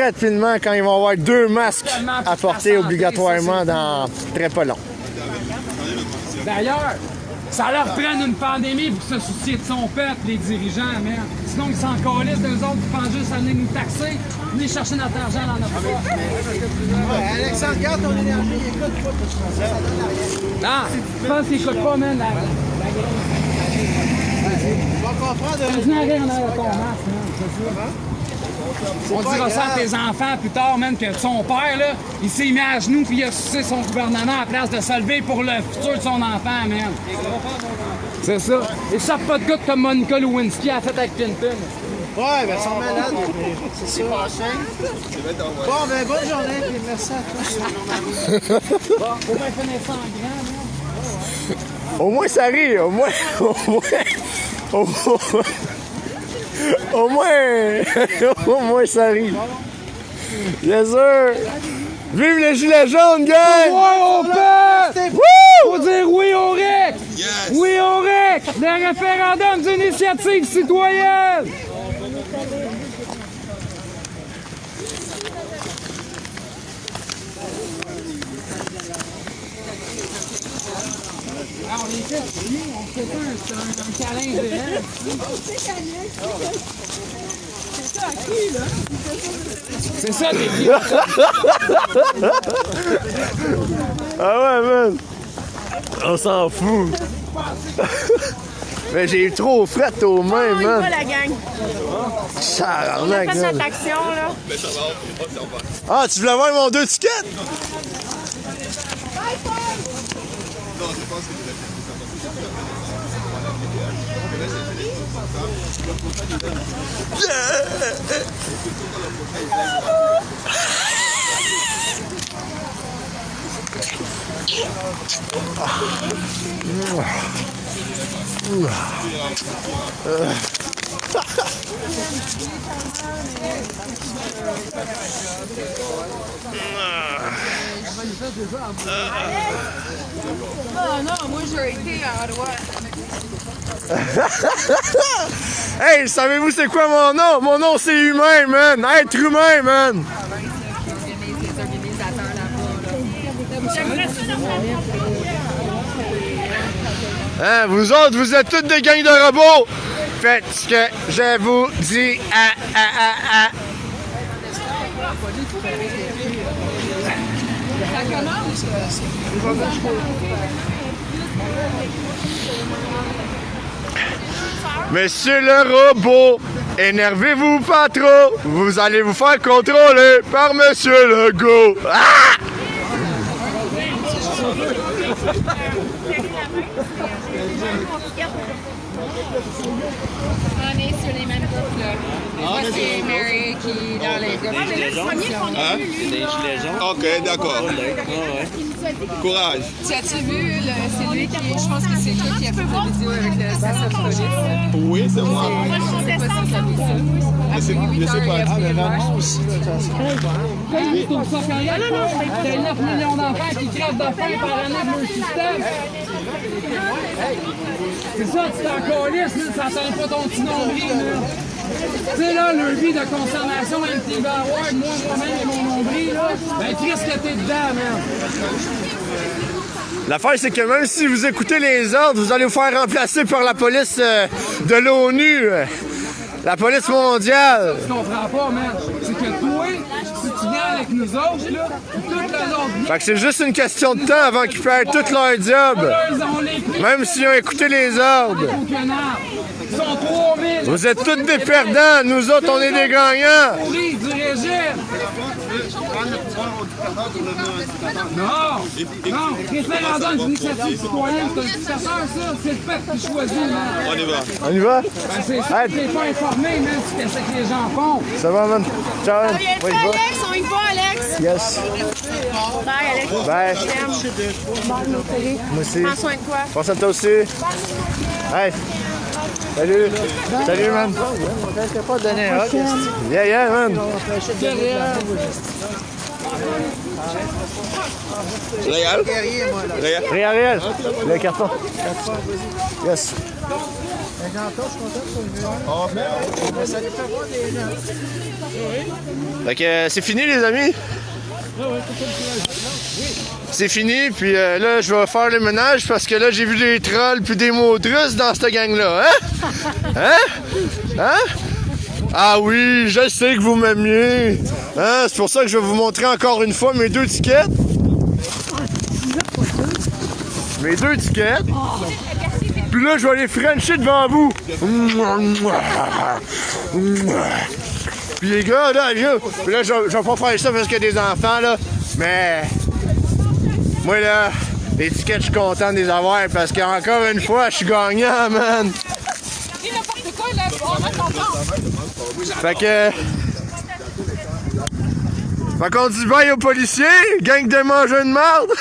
rapidement quand ils vont avoir 2 masques à porter obligatoirement dans très pas long. D'ailleurs, ça leur prend une pandémie pour se soucier de son peuple, les dirigeants, merde. Sinon, ils s'en calissent d'eux autres qui pensent juste à venir nous taxer, venir chercher notre argent dans notre poche. Ouais, Alexandre, garde ton énergie, écoute pas, ça donne à rien. Non, je pense qu'ils écoutent pas, man, la Tu vas comprendre. Continue à rire en arrière de ton masque, man, c'est ça. On dira ça à tes enfants plus tard, man, que son père, là, il s'est mis à genoux puis il a sucé son gouvernement à la place de se lever pour le futur de son enfant, man. C'est ça. Échappe pas de goutte comme Monica Lewinsky a fait avec Clinton. Ouais, ben ils sont malades. C'est ça. Bon, ben bonne journée et merci à tous. Bon, faut bien finir ça en grand, man. Au moins ça rit, au moins ça rit. Bien sûr. Vive les gilets jaunes, gang! Ouais, on peut! Faut dire oui au RIC! Yes. Oui au RIC! Le référendum d'initiative citoyenne! Ah, on est fait, on fait ça, c'est un câlin géant. C'est ça à qui, là? C'est ça, des Ah ouais, man! On s'en fout! Mais j'ai eu trop frette aux mains, man! On y va, la gang! Chararnac, On a fait man. notre action, là. Ah, tu voulais voir mon 2 tickets? Oh non, moi j'ai été à droite. Hey, savez-vous c'est quoi mon nom? Mon nom c'est humain, man! Être humain, man! Hein, vous autres, vous êtes toutes des gangs de robots! Faites ce que je vous dis. Ça commence? Monsieur le robot, énervez-vous pas trop, vous allez vous faire contrôler par Monsieur Legault. Ah! On est sur les mêmes groupes là. Moi c'est Mary qui est dans les groupes. Hein? Ok, d'accord. Courage. Tu as-tu vu, c'est lui qui, je pense que c'est lui qui a fait la vidéo avec le saxophoniste. Oui, c'est moi. Je sais pas si t'as vu ça. Je sais pas. Ah, mais vraiment aussi, là, Lui, trouve ça correct, toi? T'as 9 millions d'enfants qui crèvent de faim par année de leur système. C'est ça, tu t'en calisses, là, ça attend pas ton petit nombril, là. Tu sais, là, le vie de consommation MTV Award, moi-même et mon nombril, là, ben, Chris, que t'es dedans, man. L'affaire, c'est que même si vous écoutez les ordres, vous allez vous faire remplacer par la police de l'ONU. La police mondiale. Tu comprends pas, man. C'est que toi, si tu viens avec nous autres, là, toutes les autres viennent. Fait que c'est juste une question de temps avant qu'ils fassent tout leur job. Même s'ils ont écouté les ordres. Aucun arbre. Ils sont 3000. Vous êtes tous des perdants, nous autres, on est des gagnants. Pourris du régime. Non! Non! Référendum d'initiative citoyenne, c'est un dictateur, ça! C'est le peuple qui choisit, man! On y va. On y va? Ben, c'est ça, t'es pas informé, man, c'est ce que les gens font! Ça va, man? Ciao, man. On y va, Ouais, Alex, on y va, Alex! Yes. Bye, Alex. Bye. Je t'aime. Moi aussi. Prends soin de toi. Pense à toi aussi. Hey. Salut. Salut, man. T'as pas donné un hug, Yeah, yeah, man. Réal? Réal. Le carton. Yes. Fait que c'est fini, les amis. C'est fini, puis là, je vais faire le ménage parce que là, j'ai vu des trolls puis des motrices dans cette gang-là. Hein? Hein? Hein? Ah oui, je sais que vous m'aimiez. Hein? C'est pour ça que je vais vous montrer encore une fois mes 2 tickets. Mes 2 tickets. Puis là, je vais les frencher devant vous. Puis les gars, là, vieux. Puis là, je vais pas faire ça parce qu'il y a des enfants, là. Mais moi, là, les tickets, je suis content de les avoir parce qu'encore une fois, je suis gagnant, man. Dis n'importe quoi, là, on va t'entendre. Fait qu'on dit bye aux policiers, gang de mangeurs de merde.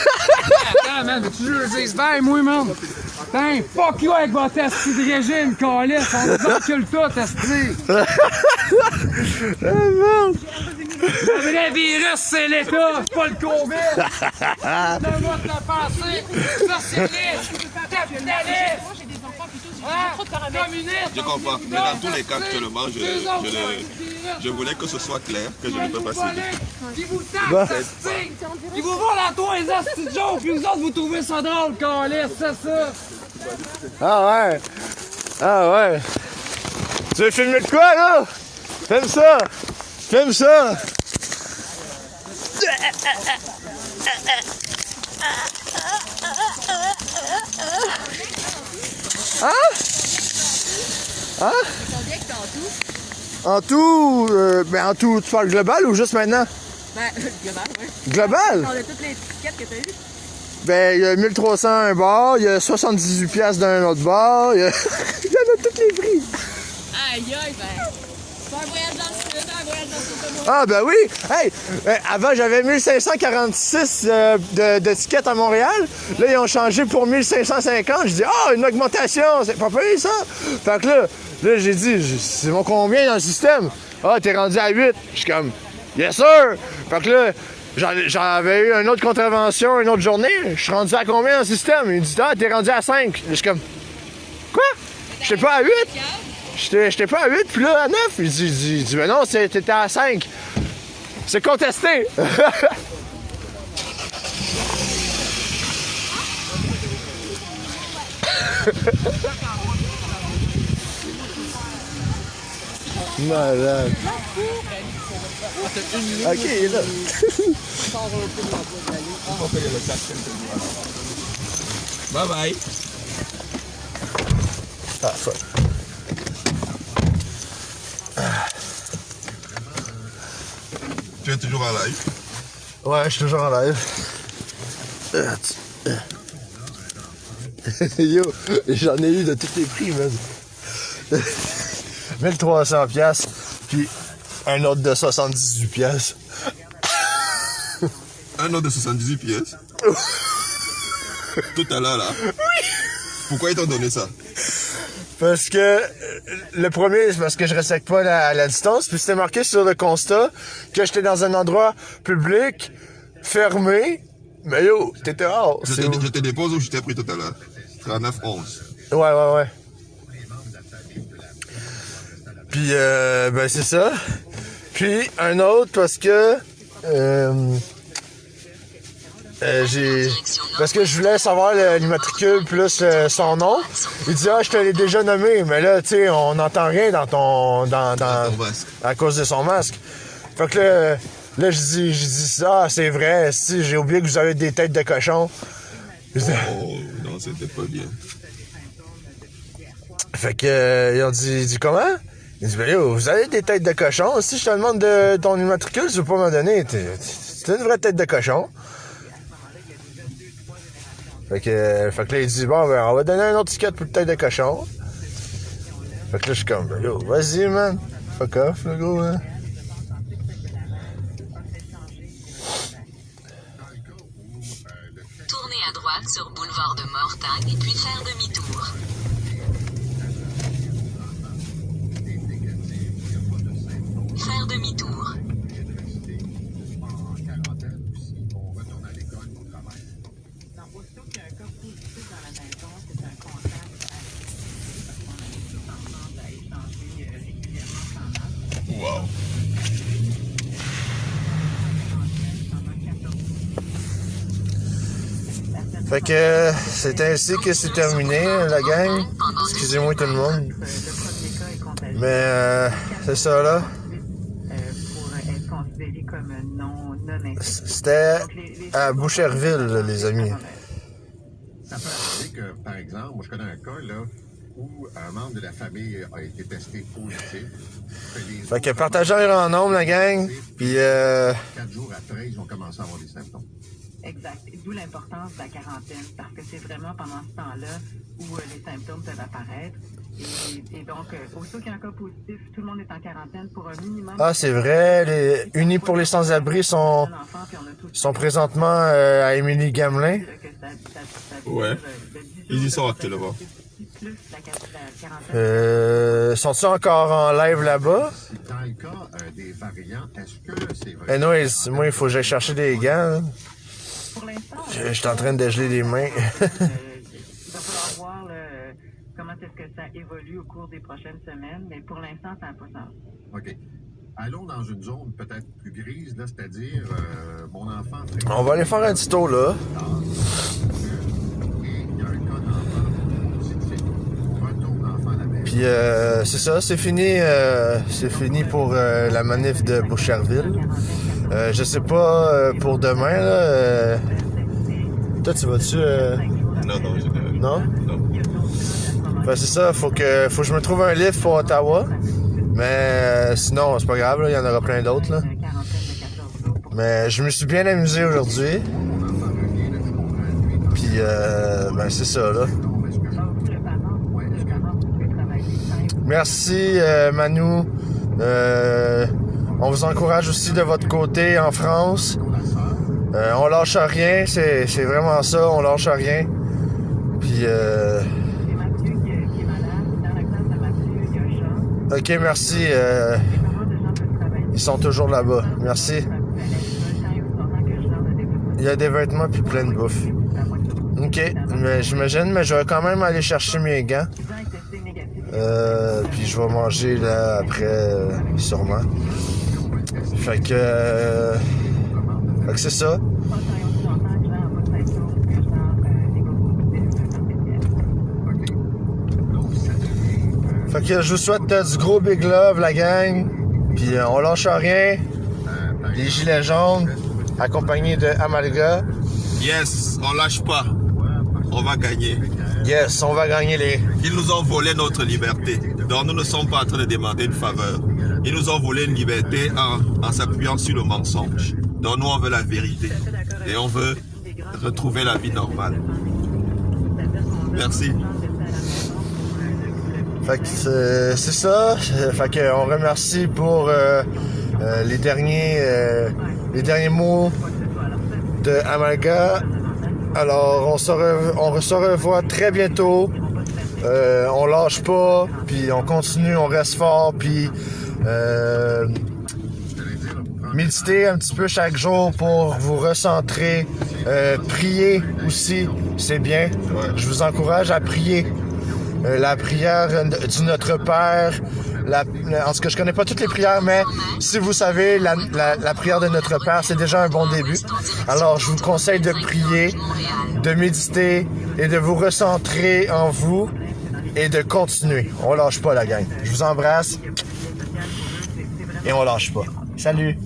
Attends, man, veux-tu que je leur dise bye, moi, man? Putain, fuck you avec votre esti de régime, câlisse, on vous encule tout, esti! Le vrai virus, c'est l'État, pas le COVID! Donne-moi de la pensée, socialiste, capitaliste! Communiste! Je comprends, mais dans tous les cas, actuellement, je voulais que ce soit clair, que je ne peux pas céder. Ils vous tapent, esti! Ils vous volent à toi, les esti de jokes, puis vous autres, vous trouvez ça drôle, câlisse, c'est ça! Ah ouais. Ah ouais. Tu veux filmer de quoi, là? Filme ça. Filme ça. Hein? Hein? En tout, ben en tout, tu parles global ou juste maintenant? Ben, global, oui. Global? On a toutes les tickets que t'as eues. Ben, il y a 1300 un bar, il y a 78 piastres d'un autre bar, il y en a tous les prix. Aïe, aïe, ben. C'est un voyage dans le sud, un voyage dans le sud de moi. Ah, ben oui! Hey! Avant, j'avais 1546 de tickets à Montréal. Là, ils ont changé pour 1550. Je dis, ah, une augmentation! C'est pas payé, ça! Fait que là j'ai dit, c'est mon combien dans le système? Ah, t'es rendu à 8. Je suis comme, yes, sir! Fait que là, j'avais eu une autre contravention une autre journée. Je suis rendu à combien dans le système? Il me dit, ah, t'es rendu à 5. Je suis comme, quoi? J'étais pas à 8? J'étais pas à 8, puis là, à 9. Il dit, mais non, t'étais à 5. C'est contesté. Malade. Ok, il est là. Bye bye. Ah, fuck. Tu es toujours en live? Ouais, je suis toujours en live. Yo, j'en ai eu de tous les prix, man. 1300 piastres, puis un autre de 78 piastres. Un autre de 78 pièces? Tout à l'heure, là? Oui! Pourquoi ils t'ont donné ça? Parce que le premier, c'est parce que je respecte pas la distance, puis c'était marqué sur le constat que j'étais dans un endroit public, fermé, mais yo, t'étais hors. Je te dépose où je t'ai pris tout à l'heure. 39-11. Ouais. Puis, ben c'est ça. Puis, un autre parce que... parce que je voulais savoir l'immatricule plus son nom. Il dit, ah, je te l'ai déjà nommé, mais là, tu sais, on n'entend rien dans ton masque. À cause de son masque. Fait que là je dis, ah, c'est vrai, si, j'ai oublié que vous avez des têtes de cochon. Oh, non, c'était pas bien. Fait que, ils ont dit comment? Il dit, ben yo, vous avez des têtes de cochon. Si je te demande de ton immatricule, tu veux pas m'en donner. T'es une vraie tête de cochon. Fait que là, il dit, bon, ben, on va donner un autre ticket pour le tête de cochon. Fait que là, je suis comme, ben yo, vas-y, man. Fuck off, le gros, hein. Tournez à droite sur boulevard de Mortagne et puis faire demi-tour. Faire demi-tour. Wow. Fait que c'est ainsi que c'est terminé, la gang. Excusez-moi tout le monde. Mais c'est ça là. C'était à Boucherville, les amis. Ça peut arriver que, par exemple, moi je connais un cas là où un membre de la famille a été testé positif. Fait que partagez en nombre, la gang. Puis 4 jours après, ils ont commencé à avoir des symptômes. Exact. D'où l'importance de la quarantaine, parce que c'est vraiment pendant ce temps-là où les symptômes peuvent apparaître. Et donc, aussitôt qu'il y a un cas positif, tout le monde est en quarantaine pour un minimum. ah, c'est vrai, les Unis pour les sans-abri sont présentement à Émilie Gamelin. Ouais. Ils y sont actuellement. Sont-ils encore en live là-bas? Dans le cas des variants, est-ce que c'est vrai? Anyways, moi, il faut que j'aille chercher des gants. Je suis en train de geler les mains. Il va falloir voir comment est-ce que ça évolue au cours des prochaines semaines, mais pour l'instant, ça n'a pas sens. OK. Allons dans une zone peut-être plus grise, là, c'est-à-dire mon enfant... On va aller faire un petit tour, là. Puis c'est ça, c'est fini pour la manif de Boucherville. Je sais pas pour demain, là. Toi, tu vas-tu... Non, Non? Ben, c'est ça, faut que je me trouve un livre pour Ottawa. Mais sinon, c'est pas grave, il y en aura plein d'autres, là. Mais je me suis bien amusé aujourd'hui. Puis, ben, c'est ça, là. Merci, Manu. On vous encourage aussi de votre côté en France. On lâche rien, c'est vraiment ça, on lâche rien. Puis, ok, merci. Ils sont toujours là-bas. Merci. Il y a des vêtements puis plein de bouffe. Ok, mais j'imagine, mais je vais quand même aller chercher mes gants. Puis je vais manger là après, sûrement. Fait que c'est ça. Fait que je vous souhaite du gros big love, la gang. Puis on lâche rien. Les gilets jaunes, accompagnés de Amalga. Yes, on lâche pas. On va gagner. Yes, on va gagner les... Ils nous ont volé notre liberté. Donc nous ne sommes pas en train de demander une faveur. Ils nous ont volé une liberté en s'appuyant sur le mensonge. Donc nous on veut la vérité. Et on veut retrouver la vie normale. Merci. Fait que c'est ça. Fait que on remercie pour les derniers mots de Amalga. Alors, on se revoit très bientôt. On lâche pas, puis on continue, on reste fort, puis méditez un petit peu chaque jour pour vous recentrer. Priez aussi, c'est bien. Je vous encourage à prier. La prière du Notre Père. En tout cas, je connais pas toutes les prières, mais si vous savez, la prière de Notre Père, c'est déjà un bon début. Alors, je vous conseille de prier, de méditer et de vous recentrer en vous et de continuer. On lâche pas, la gang. Je vous embrasse et on lâche pas. Salut!